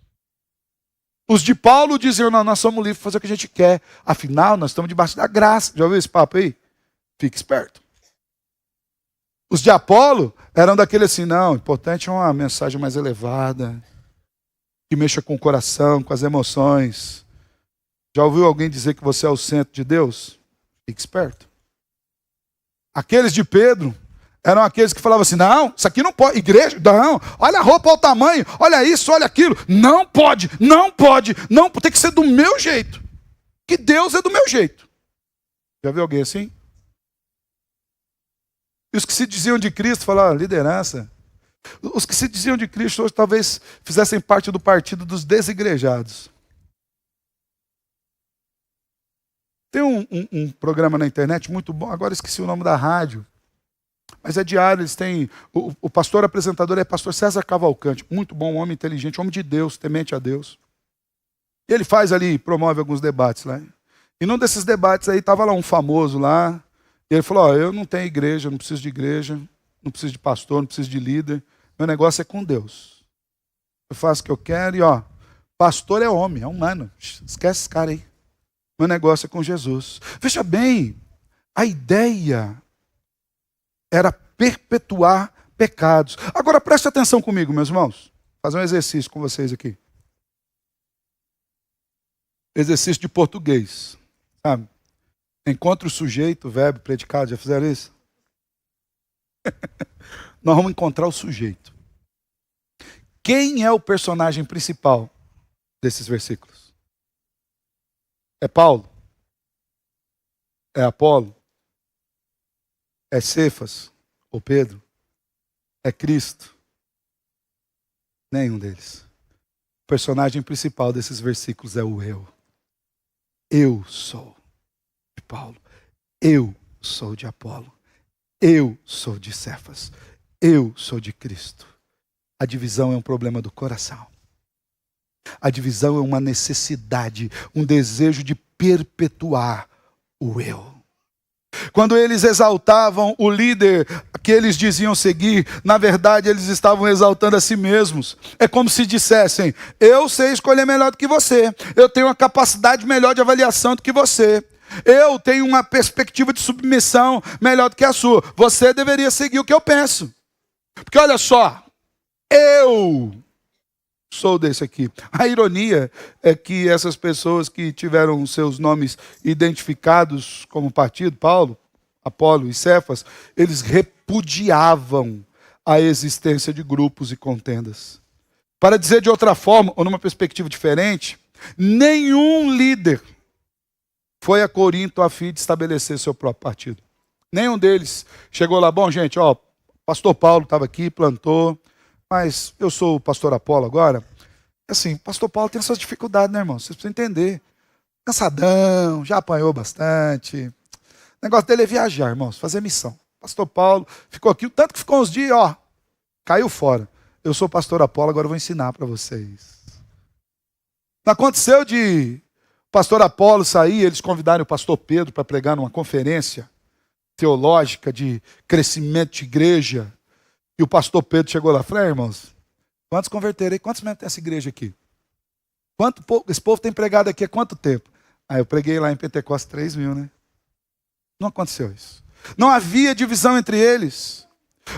Os de Paulo diziam, não, nós somos livres para fazer o que a gente quer, afinal nós estamos debaixo da graça. Já ouviu esse papo aí? Fique esperto. Os de Apolo eram daquele assim, não, o importante é uma mensagem mais elevada, que mexa com o coração, com as emoções. Já ouviu alguém dizer que você é o centro de Deus? Fique esperto. Aqueles de Pedro eram aqueles que falavam assim, não, isso aqui não pode, igreja, não, olha a roupa, olha o tamanho, olha isso, olha aquilo, não pode, não pode, não, tem que ser do meu jeito, que Deus é do meu jeito. Já viu alguém assim? E os que se diziam de Cristo, falaram, liderança. Os que se diziam de Cristo hoje talvez fizessem parte do partido dos desigrejados. Tem um programa na internet muito bom, agora esqueci o nome da rádio, mas é diário, eles têm, o pastor apresentador é pastor César Cavalcante, muito bom, um homem inteligente, homem de Deus, temente a Deus. E ele faz ali, promove alguns debates lá. E num desses debates aí, estava lá um famoso lá, e ele falou, eu não tenho igreja, não preciso de igreja, não preciso de pastor, não preciso de líder, meu negócio é com Deus. Eu faço o que eu quero e pastor é homem, é humano, esquece esse cara aí. Meu negócio é com Jesus. Veja bem, a ideia era perpetuar pecados. Agora preste atenção comigo, meus irmãos. Vou fazer um exercício com vocês aqui. Exercício de português. Sabe? Encontre o sujeito, o verbo, o predicado. Já fizeram isso? Nós vamos encontrar o sujeito. Quem é o personagem principal desses versículos? É Paulo? É Apolo? É Cefas? Ou Pedro? É Cristo? Nenhum deles. O personagem principal desses versículos é o eu. Eu sou de Paulo. Eu sou de Apolo. Eu sou de Cefas. Eu sou de Cristo. A divisão é um problema do coração. A divisão é uma necessidade, um desejo de perpetuar o eu. Quando eles exaltavam o líder que eles diziam seguir, na verdade eles estavam exaltando a si mesmos. É como se dissessem, eu sei escolher melhor do que você, eu tenho uma capacidade melhor de avaliação do que você, eu tenho uma perspectiva de submissão melhor do que a sua, você deveria seguir o que eu penso. Porque olha só, eu sou desse aqui. A ironia é que essas pessoas que tiveram seus nomes identificados como partido, Paulo, Apolo e Cefas, eles repudiavam a existência de grupos e contendas. Para dizer de outra forma, ou numa perspectiva diferente, nenhum líder foi a Corinto a fim de estabelecer seu próprio partido. Nenhum deles chegou lá, bom gente, pastor Paulo estava aqui, plantou, mas eu sou o pastor Apolo agora. Assim, o pastor Paulo tem suas dificuldades, né, irmão? Vocês precisam entender. Cansadão, já apanhou bastante. O negócio dele é viajar, irmãos, fazer missão. Pastor Paulo ficou aqui, o tanto que ficou uns dias, Caiu fora. Eu sou pastor Apolo, agora eu vou ensinar para vocês. Não aconteceu de o pastor Apolo sair, eles convidaram o pastor Pedro para pregar numa conferência teológica de crescimento de igreja. E o pastor Pedro chegou lá e falou: irmãos, quantos converteram aí? Quantos membros tem essa igreja aqui? Esse povo tem pregado aqui há quanto tempo? Aí eu preguei lá em Pentecostes 3.000, né? Não aconteceu isso. Não havia divisão entre eles.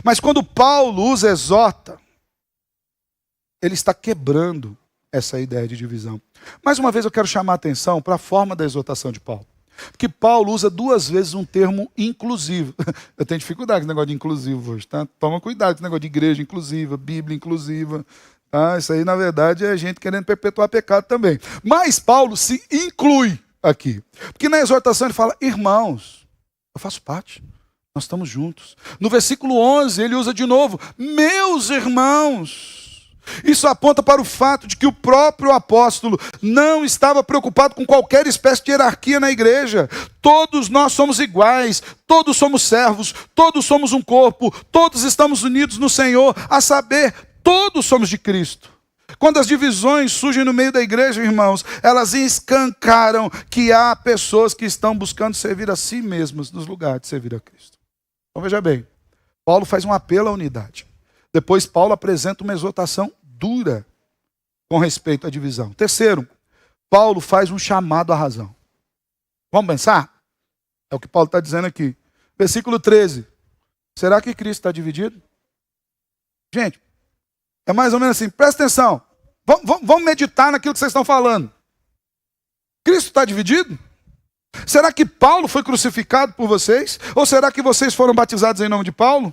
Mas quando Paulo os exorta, ele está quebrando essa ideia de divisão. Mais uma vez eu quero chamar a atenção para a forma da exortação de Paulo. Porque Paulo usa 2 vezes um termo inclusivo. Eu tenho dificuldade com esse negócio de inclusivo hoje, tá? Toma cuidado com esse negócio de igreja inclusiva, Bíblia inclusiva. Tá? Isso aí, na verdade, é gente querendo perpetuar pecado também. Mas Paulo se inclui aqui. Porque na exortação ele fala: irmãos, eu faço parte. Nós estamos juntos. No versículo 11 ele usa de novo: meus irmãos. Isso aponta para o fato de que o próprio apóstolo não estava preocupado com qualquer espécie de hierarquia na igreja. Todos nós somos iguais, todos somos servos, todos somos um corpo, todos estamos unidos no Senhor, a saber, todos somos de Cristo. Quando as divisões surgem no meio da igreja, irmãos, elas escancaram que há pessoas que estão buscando servir a si mesmas nos lugares de servir a Cristo. Então veja bem, Paulo faz um apelo à unidade. Depois Paulo apresenta uma exortação dura com respeito à divisão. Terceiro, Paulo faz um chamado à razão. Vamos pensar? É o que Paulo está dizendo aqui. Versículo 13. Será que Cristo está dividido? Gente, é mais ou menos assim, presta atenção. Vamos meditar naquilo que vocês estão falando. Cristo está dividido? Será que Paulo foi crucificado por vocês? Ou será que vocês foram batizados em nome de Paulo?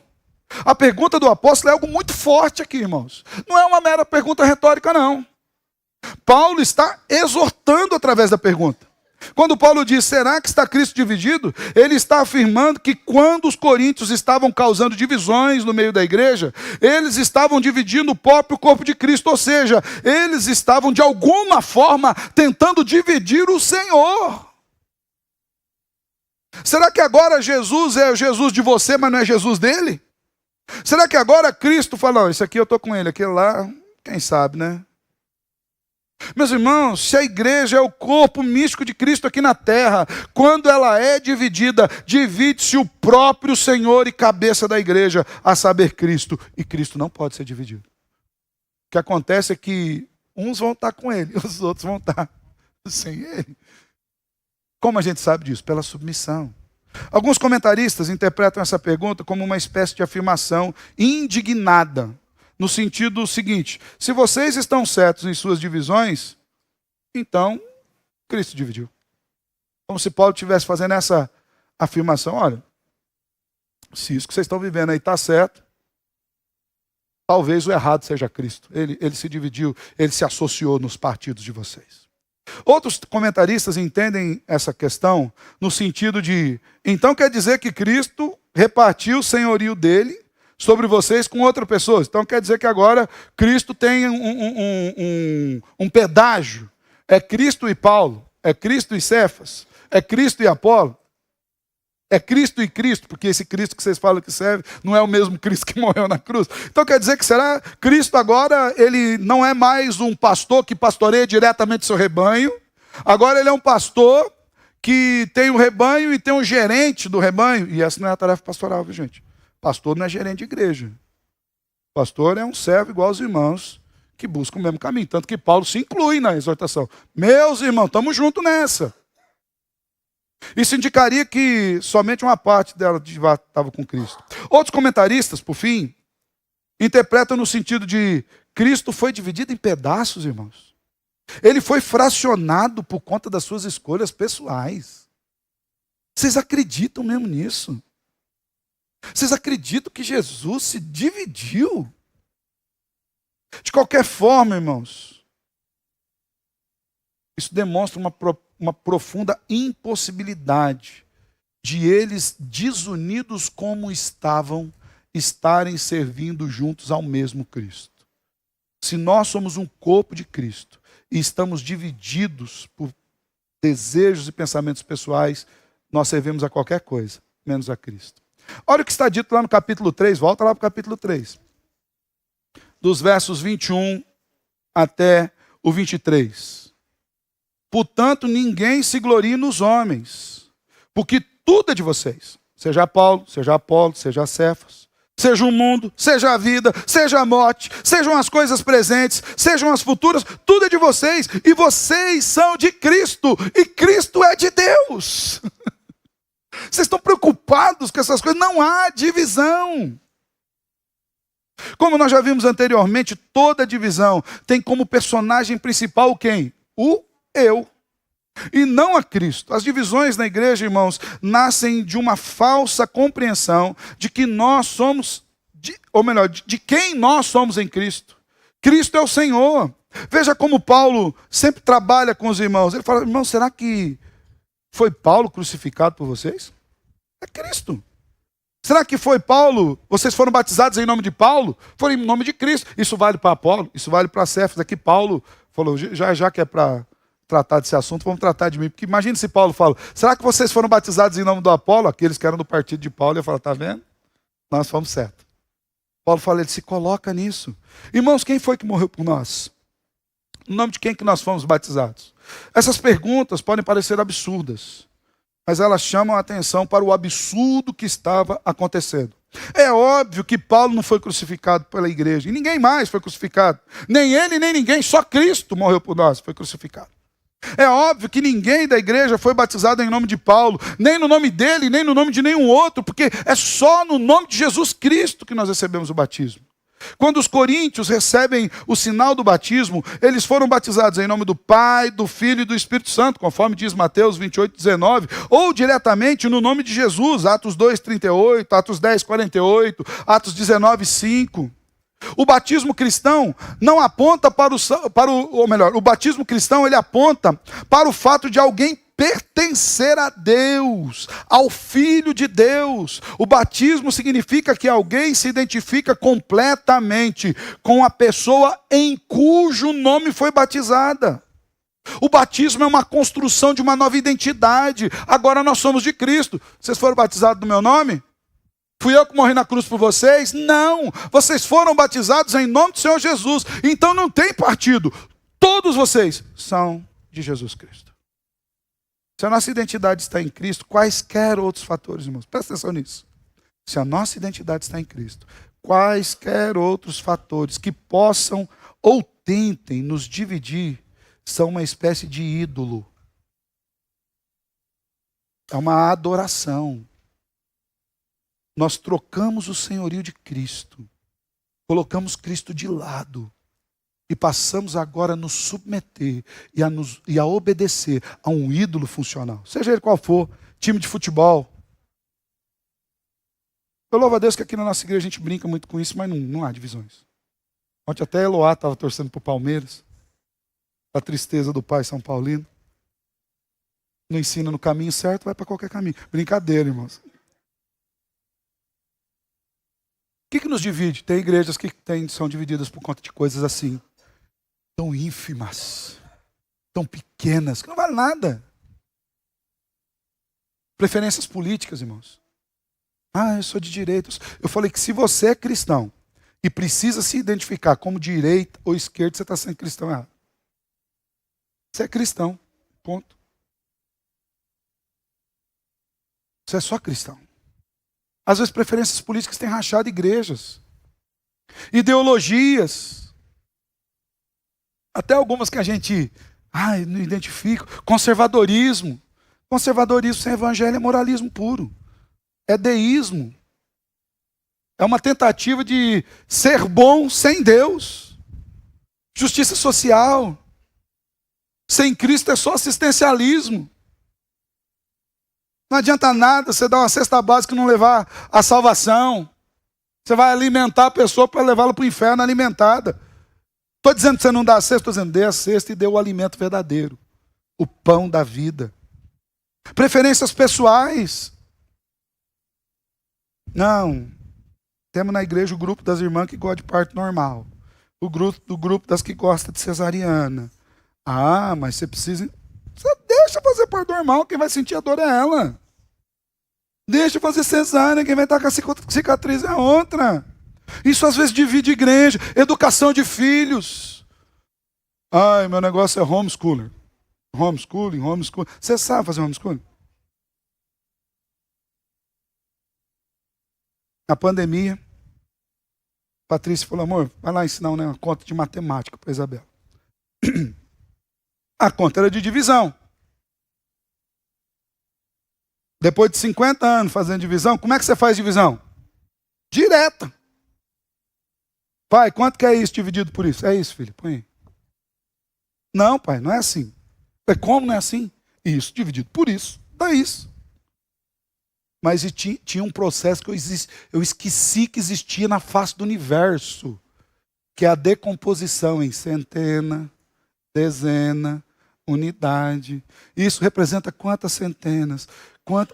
A pergunta do apóstolo é algo muito forte aqui, irmãos. Não é uma mera pergunta retórica, não. Paulo está exortando através da pergunta. Quando Paulo diz: será que está Cristo dividido? Ele está afirmando que quando os coríntios estavam causando divisões no meio da igreja, eles estavam dividindo o próprio corpo de Cristo, ou seja, eles estavam de alguma forma tentando dividir o Senhor. Será que agora Jesus é o Jesus de você, mas não é Jesus dele? Será que agora Cristo fala: não, isso aqui eu estou com ele, aquele lá, quem sabe, né? Meus irmãos, se a igreja é o corpo místico de Cristo aqui na terra, quando ela é dividida, divide-se o próprio Senhor e cabeça da igreja, a saber, Cristo. E Cristo não pode ser dividido. O que acontece é que uns vão estar com ele, os outros vão estar sem ele. Como a gente sabe disso? Pela submissão. Alguns comentaristas interpretam essa pergunta como uma espécie de afirmação indignada, no sentido seguinte: se vocês estão certos em suas divisões, então Cristo dividiu. Como se Paulo estivesse fazendo essa afirmação: olha, se isso que vocês estão vivendo aí está certo, talvez o errado seja Cristo. Ele se dividiu, ele se associou nos partidos de vocês. Outros comentaristas entendem essa questão no sentido de: então quer dizer que Cristo repartiu o senhorio dele sobre vocês com outras pessoas. Então quer dizer que agora Cristo tem um pedágio. É Cristo e Paulo, é Cristo e Cefas, é Cristo e Apolo, é Cristo e Cristo, porque esse Cristo que vocês falam que serve não é o mesmo Cristo que morreu na cruz. Então quer dizer que será Cristo agora, ele não é mais um pastor que pastoreia diretamente seu rebanho. Agora ele é um pastor que tem um rebanho e tem um gerente do rebanho. E essa não é a tarefa pastoral, viu, gente? Pastor não é gerente de igreja. Pastor é um servo igual aos irmãos que buscam o mesmo caminho. Tanto que Paulo se inclui na exortação. Meus irmãos, estamos juntos nessa. Isso indicaria que somente uma parte dela estava com Cristo. Outros comentaristas, por fim, interpretam no sentido de: Cristo foi dividido em pedaços, irmãos. Ele foi fracionado por conta das suas escolhas pessoais. Vocês acreditam mesmo nisso? Vocês acreditam que Jesus se dividiu? De qualquer forma, irmãos, isso demonstra uma profunda impossibilidade de eles, desunidos como estavam, estarem servindo juntos ao mesmo Cristo. Se nós somos um corpo de Cristo e estamos divididos por desejos e pensamentos pessoais, nós servimos a qualquer coisa, menos a Cristo. Olha o que está dito lá no capítulo 3, volta lá para o capítulo 3. dos versos 21 até o 23. Portanto, ninguém se glorie nos homens, porque tudo é de vocês. Seja Paulo, seja Apolo, seja Cefas, seja o mundo, seja a vida, seja a morte, sejam as coisas presentes, sejam as futuras, tudo é de vocês, e vocês são de Cristo, e Cristo é de Deus. Vocês estão preocupados com essas coisas? Não há divisão. Como nós já vimos anteriormente, toda divisão tem como personagem principal quem? O eu. E não a Cristo. As divisões na igreja, irmãos, nascem de uma falsa compreensão de que nós somos, de quem nós somos em Cristo. Cristo é o Senhor. Veja como Paulo sempre trabalha com os irmãos. Ele fala, irmão, será que foi Paulo crucificado por vocês? É Cristo. Será que foi Paulo? Vocês foram batizados em nome de Paulo? Foram em nome de Cristo. Isso vale para Apolo, isso vale para Cefas. Aqui Paulo falou, já que é para tratar desse assunto, vamos tratar de mim. Porque imagine se Paulo fala, será que vocês foram batizados em nome do Apolo? Aqueles que eram do partido de Paulo, eu falo, tá vendo? Nós fomos certos. Paulo fala, ele se coloca nisso. Irmãos, quem foi que morreu por nós? No nome de quem que nós fomos batizados? Essas perguntas podem parecer absurdas, mas elas chamam a atenção para o absurdo que estava acontecendo. É óbvio que Paulo não foi crucificado pela igreja, e ninguém mais foi crucificado. Nem ele, nem ninguém, só Cristo morreu por nós, foi crucificado. É óbvio que ninguém da igreja foi batizado em nome de Paulo, nem no nome dele, nem no nome de nenhum outro, porque é só no nome de Jesus Cristo que nós recebemos o batismo. Quando os coríntios recebem o sinal do batismo, eles foram batizados em nome do Pai, do Filho e do Espírito Santo, conforme diz Mateus 28:19, ou diretamente no nome de Jesus, Atos 2:38, Atos 10:48, Atos 19:5. O batismo cristão não aponta o batismo cristão ele aponta para o fato de alguém pertencer a Deus, ao Filho de Deus. O batismo significa que alguém se identifica completamente com a pessoa em cujo nome foi batizada. O batismo é uma construção de uma nova identidade. Agora nós somos de Cristo. Vocês foram batizados no meu nome? Fui eu que morri na cruz por vocês? Não! Vocês foram batizados em nome do Senhor Jesus. Então não tem partido. Todos vocês são de Jesus Cristo. Se a nossa identidade está em Cristo, quaisquer outros fatores, irmãos, presta atenção nisso. Se a nossa identidade está em Cristo, quaisquer outros fatores que possam ou tentem nos dividir, são uma espécie de ídolo. É uma adoração. Nós trocamos o senhorio de Cristo, colocamos Cristo de lado e passamos agora a nos submeter e a obedecer a um ídolo funcional, seja ele qual for, time de futebol. Eu louvo a Deus que aqui na nossa igreja a gente brinca muito com isso, mas não há divisões. Ontem até Eloá estava torcendo para o Palmeiras, a tristeza do pai São Paulino. Não ensina no caminho certo, vai para qualquer caminho. Brincadeira, irmãos. O que nos divide? Tem igrejas que são divididas por conta de coisas assim, tão ínfimas, tão pequenas, que não vale nada. Preferências políticas, irmãos. Eu sou de direitos. Eu falei que se você é cristão e precisa se identificar como direita ou esquerda, você está sendo cristão errado. Você é cristão, ponto. Você é só cristão. Às vezes preferências políticas têm rachado igrejas. Ideologias. Até algumas que a gente não identifica. Conservadorismo. Conservadorismo sem evangelho é moralismo puro. É deísmo. É uma tentativa de ser bom sem Deus. Justiça social. Sem Cristo é só assistencialismo. Não adianta nada você dar uma cesta básica e não levar a salvação. Você vai alimentar a pessoa para levá-la para o inferno alimentada. Estou dizendo que você não dá a cesta, estou dizendo dê a cesta e dê o alimento verdadeiro. O pão da vida. Preferências pessoais. Não. Temos na igreja o grupo das irmãs que gosta de parto normal. O grupo das que gosta de cesariana. Mas você precisa... Você deixa fazer parto normal, quem vai sentir a dor é ela. Deixa fazer cesárea, quem vai estar com a cicatriz é outra. Isso às vezes divide igreja, educação de filhos. Ai, meu negócio é homeschooling. Homeschooling. Você sabe fazer homeschooling? Na pandemia, Patrícia falou, amor, vai lá ensinar uma conta de matemática para Isabela. A conta era de divisão. Depois de 50 anos fazendo divisão, como é que você faz divisão? Direta. Pai, quanto que é isso dividido por isso? É isso, filho, põe aí. Não, pai, não é assim. Como não é assim? Isso dividido por isso, dá isso. Mas tinha um processo que eu esqueci que existia na face do universo, que é a decomposição em centena, dezena, unidade. Isso representa quantas centenas?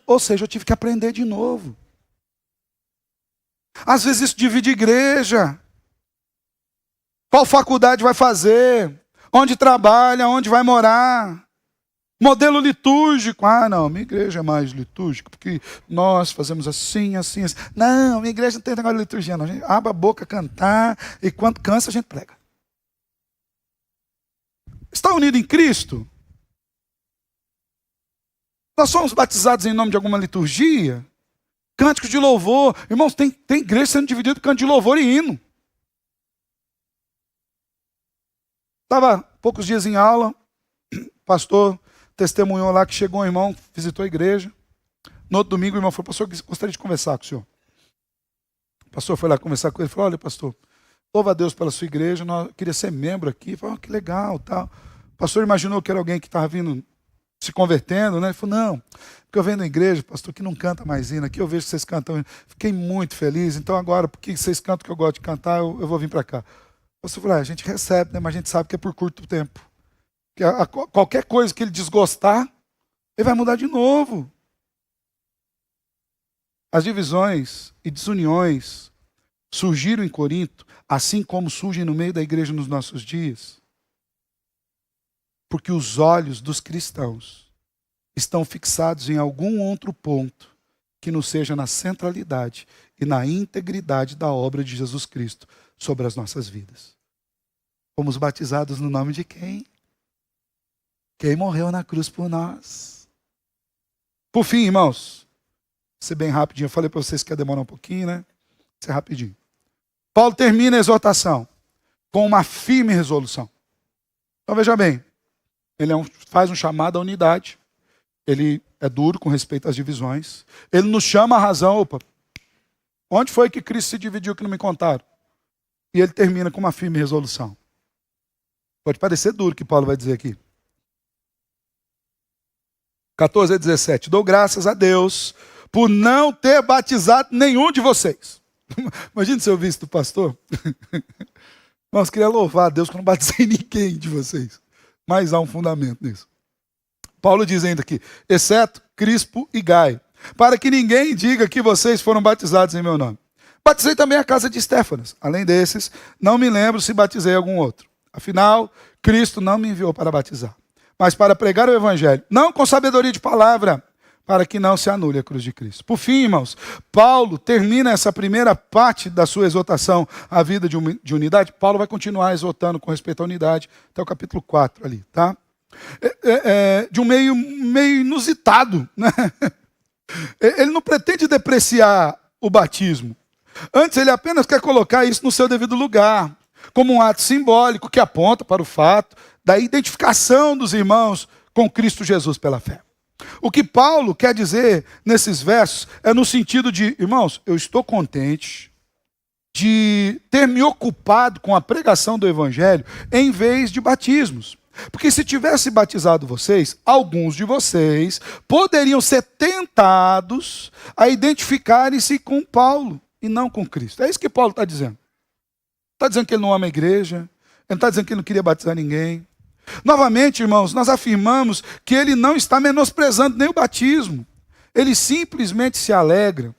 Ou seja, eu tive que aprender de novo. Às vezes isso divide igreja. Qual faculdade vai fazer? Onde trabalha? Onde vai morar? Modelo litúrgico. Ah, não, minha igreja é mais litúrgica, porque nós fazemos assim, assim, assim. Não, minha igreja não tem negócio de liturgia, não. A gente abre a boca, cantar, e quando cansa, a gente prega. Está unido em Cristo? Nós somos batizados em nome de alguma liturgia? Cânticos de louvor. Irmãos, tem igreja sendo dividida por cântico de louvor e hino. Estava poucos dias em aula, pastor testemunhou lá que chegou um irmão, visitou a igreja. No outro domingo o irmão falou, pastor, gostaria de conversar com o senhor. O pastor foi lá conversar com ele, falou, olha pastor, louva a Deus pela sua igreja, eu queria ser membro aqui. Falou, que legal, tal. O pastor imaginou que era alguém que estava vindo, se convertendo, né? Ele falou, não, porque eu venho na igreja, pastor, que não canta mais hino, aqui eu vejo que vocês cantam, fiquei muito feliz, então agora, porque vocês cantam que eu gosto de cantar, eu vou vir para cá. O pastor falou, a gente recebe, né? Mas a gente sabe que é por curto tempo. Que qualquer coisa que ele desgostar, ele vai mudar de novo. As divisões e desuniões surgiram em Corinto, assim como surgem no meio da igreja nos nossos dias. Porque os olhos dos cristãos estão fixados em algum outro ponto que não seja na centralidade e na integridade da obra de Jesus Cristo sobre as nossas vidas. Fomos batizados no nome de quem? Quem morreu na cruz por nós. Por fim, irmãos, vou ser bem rapidinho. Eu falei para vocês que ia demorar um pouquinho, né? Vou ser rapidinho. Paulo termina a exortação com uma firme resolução. Então veja bem, ele faz um chamado à unidade. Ele é duro com respeito às divisões. Ele nos chama à razão. Opa, onde foi que Cristo se dividiu que não me contaram? E ele termina com uma firme resolução. Pode parecer duro o que Paulo vai dizer aqui. 14 a 17. Dou graças a Deus por não ter batizado nenhum de vocês. Imagina se eu visse do pastor. Nós queria louvar a Deus que eu não batizei ninguém de vocês. Mas há um fundamento nisso. Paulo diz ainda aqui, exceto Crispo e Gaio, para que ninguém diga que vocês foram batizados em meu nome. Batizei também a casa de Estéfanas. Além desses, não me lembro se batizei algum outro. Afinal, Cristo não me enviou para batizar, mas para pregar o evangelho, não com sabedoria de palavra, para que não se anule a cruz de Cristo. Por fim, irmãos, Paulo termina essa primeira parte da sua exortação à vida de unidade. Paulo vai continuar exortando com respeito à unidade, até o capítulo 4 ali, tá? De um meio inusitado, né? Ele não pretende depreciar o batismo. Antes, ele apenas quer colocar isso no seu devido lugar, como um ato simbólico que aponta para o fato da identificação dos irmãos com Cristo Jesus pela fé. O que Paulo quer dizer nesses versos é no sentido de, irmãos, eu estou contente de ter me ocupado com a pregação do evangelho em vez de batismos. Porque se tivesse batizado vocês, alguns de vocês poderiam ser tentados a identificarem-se com Paulo e não com Cristo. É isso que Paulo está dizendo. Está dizendo que ele não ama a igreja, ele não está dizendo que ele não queria batizar ninguém. Novamente, irmãos, nós afirmamos que ele não está menosprezando nem o batismo. Ele simplesmente se alegra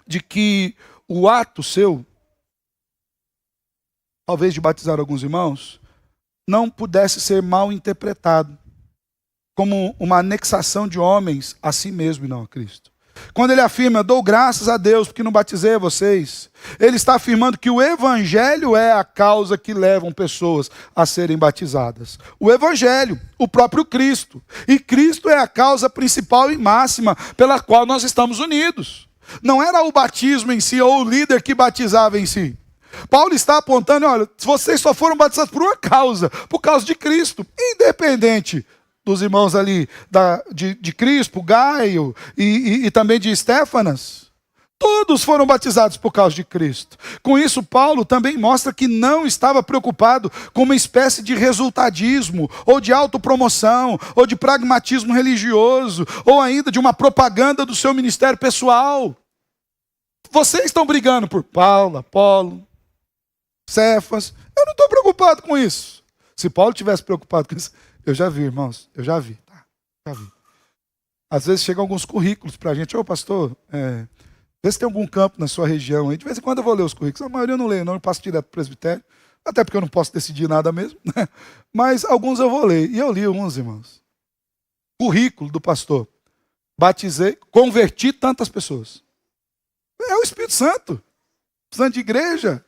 de que o ato seu, talvez de batizar alguns irmãos, não pudesse ser mal interpretado como uma anexação de homens a si mesmo e não a Cristo. Quando ele afirma, dou graças a Deus porque não batizei a vocês, ele está afirmando que o evangelho é a causa que levam pessoas a serem batizadas. O evangelho, o próprio Cristo. E Cristo é a causa principal e máxima pela qual nós estamos unidos. Não era o batismo em si ou o líder que batizava em si. Paulo está apontando, olha, vocês só foram batizados por causa de Cristo, independente dos irmãos ali de Crispo, Gaio e também de Estéfanas. Todos foram batizados por causa de Cristo. Com isso, Paulo também mostra que não estava preocupado com uma espécie de resultadismo, ou de autopromoção, ou de pragmatismo religioso, ou ainda de uma propaganda do seu ministério pessoal. Vocês estão brigando por Paulo, Apolo, Cefas. Eu não estou preocupado com isso. Se Paulo tivesse preocupado com isso, eu já vi, irmãos, eu já vi. Tá? Já vi. Às vezes chegam alguns currículos para a gente. Ô pastor, vê se tem algum campo na sua região aí. De vez em quando eu vou ler os currículos. A maioria eu não leio, não. Eu passo direto para o presbitério. Até porque eu não posso decidir nada mesmo. Né? Mas alguns eu vou ler. E eu li alguns, irmãos. Currículo do pastor. Batizei, converti tantas pessoas. É o Espírito Santo. Santo de igreja.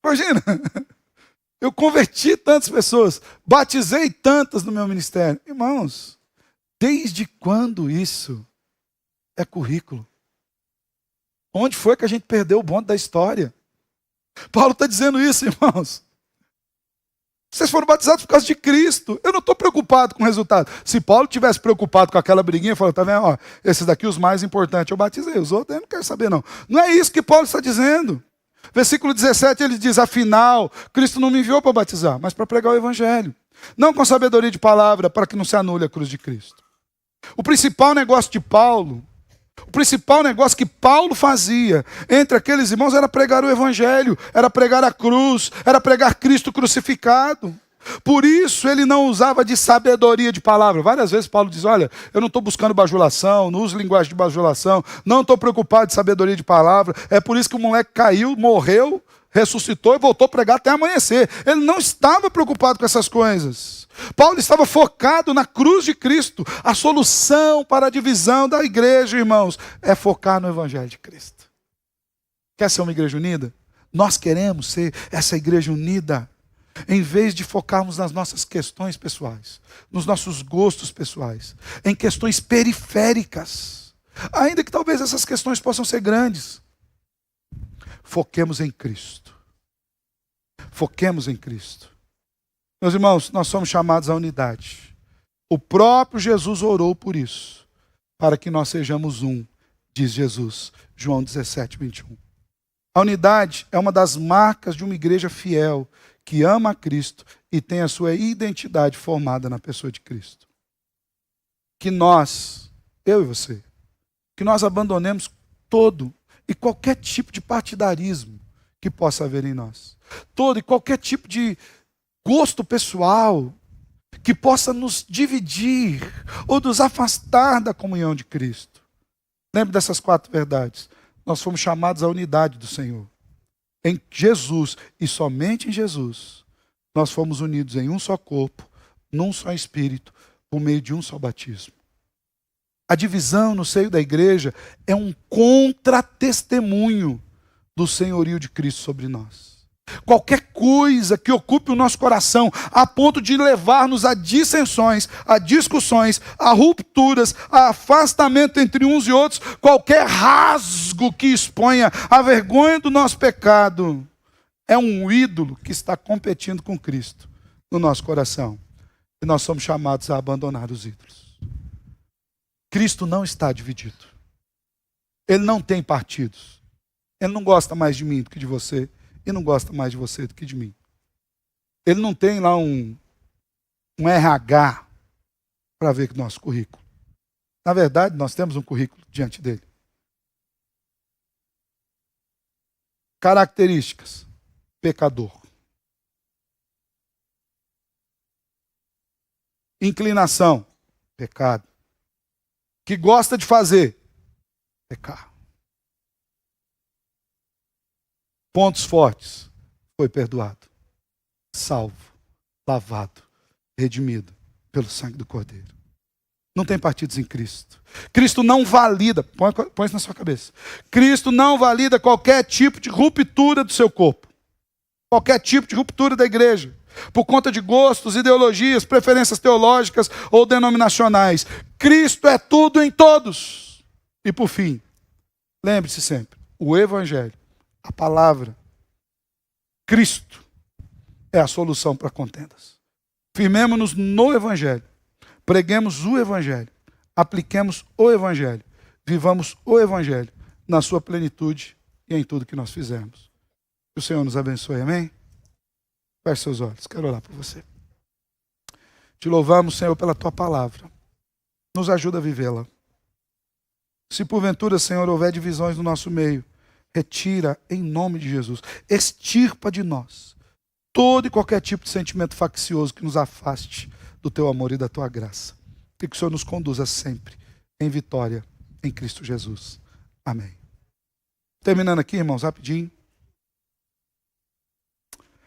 Imagina. Eu converti tantas pessoas. Batizei tantas no meu ministério. Irmãos, desde quando isso é currículo? Onde foi que a gente perdeu o bonde da história? Paulo está dizendo isso, irmãos. Vocês foram batizados por causa de Cristo. Eu não estou preocupado com o resultado. Se Paulo tivesse preocupado com aquela briguinha, ele falou, tá vendo? Ó, esses daqui os mais importantes eu batizei. Os outros eu não quero saber não. Não é isso que Paulo está dizendo. Versículo 17 ele diz, afinal, Cristo não me enviou para batizar, mas para pregar o evangelho. Não com sabedoria de palavra, para que não se anule a cruz de Cristo. O principal negócio de Paulo, o principal negócio que Paulo fazia entre aqueles irmãos era pregar o evangelho, era pregar a cruz, era pregar Cristo crucificado. Por isso ele não usava de sabedoria de palavra. Várias vezes Paulo diz, olha, eu não estou buscando bajulação, não uso linguagem de bajulação, não estou preocupado de sabedoria de palavra. É por isso que o moleque caiu, morreu, ressuscitou e voltou a pregar até amanhecer. Ele não estava preocupado com essas coisas. Paulo estava focado na cruz de Cristo. A solução para a divisão da igreja, irmãos, é focar no evangelho de Cristo. Quer ser uma igreja unida? Nós queremos ser essa igreja unida. Em vez de focarmos nas nossas questões pessoais, nos nossos gostos pessoais, em questões periféricas, ainda que talvez essas questões possam ser grandes, foquemos em Cristo. Foquemos em Cristo. Meus irmãos, nós somos chamados à unidade. O próprio Jesus orou por isso, para que nós sejamos um, diz Jesus, João 17, 21. A unidade é uma das marcas de uma igreja fiel, que ama a Cristo e tem a sua identidade formada na pessoa de Cristo. Que nós, eu e você, que nós abandonemos todo e qualquer tipo de partidarismo que possa haver em nós. Todo e qualquer tipo de gosto pessoal que possa nos dividir ou nos afastar da comunhão de Cristo. Lembre dessas 4 verdades. Nós fomos chamados à unidade do Senhor. Em Jesus e somente em Jesus, nós fomos unidos em um só corpo, num só espírito, por meio de um só batismo. A divisão no seio da igreja é um contra-testemunho do senhorio de Cristo sobre nós. Qualquer coisa que ocupe o nosso coração a ponto de levar-nos a dissensões, a discussões, a rupturas, a afastamento entre uns e outros, qualquer rasgo que exponha a vergonha do nosso pecado, é um ídolo que está competindo com Cristo no nosso coração. E nós somos chamados a abandonar os ídolos. Cristo não está dividido. Ele não tem partidos. Ele não gosta mais de mim do que de você. E não gosta mais de você do que de mim. Ele não tem lá um RH para ver o nosso currículo. Na verdade, nós temos um currículo diante dele. Características: pecador. Inclinação: pecado. Que gosta de fazer: pecar. Pontos fortes: foi perdoado, salvo, lavado, redimido pelo sangue do Cordeiro. Não tem partidos em Cristo. Cristo não valida, põe isso na sua cabeça. Cristo não valida qualquer tipo de ruptura do seu corpo. Qualquer tipo de ruptura da igreja. Por conta de gostos, ideologias, preferências teológicas ou denominacionais. Cristo é tudo em todos. E por fim, lembre-se sempre, o Evangelho, a palavra, Cristo é a solução para contendas. Firmemo-nos no Evangelho. Preguemos o Evangelho, apliquemos o Evangelho, vivamos o Evangelho na sua plenitude e em tudo que nós fizermos. Que o Senhor nos abençoe, amém? Feche seus olhos, quero orar por você. Te louvamos, Senhor, pela tua palavra. Nos ajuda a vivê-la. Se porventura, Senhor, houver divisões no nosso meio, retira em nome de Jesus. Extirpa de nós todo e qualquer tipo de sentimento faccioso que nos afaste do teu amor e da tua graça. E que o Senhor nos conduza sempre em vitória em Cristo Jesus. Amém. Terminando aqui, irmãos, rapidinho.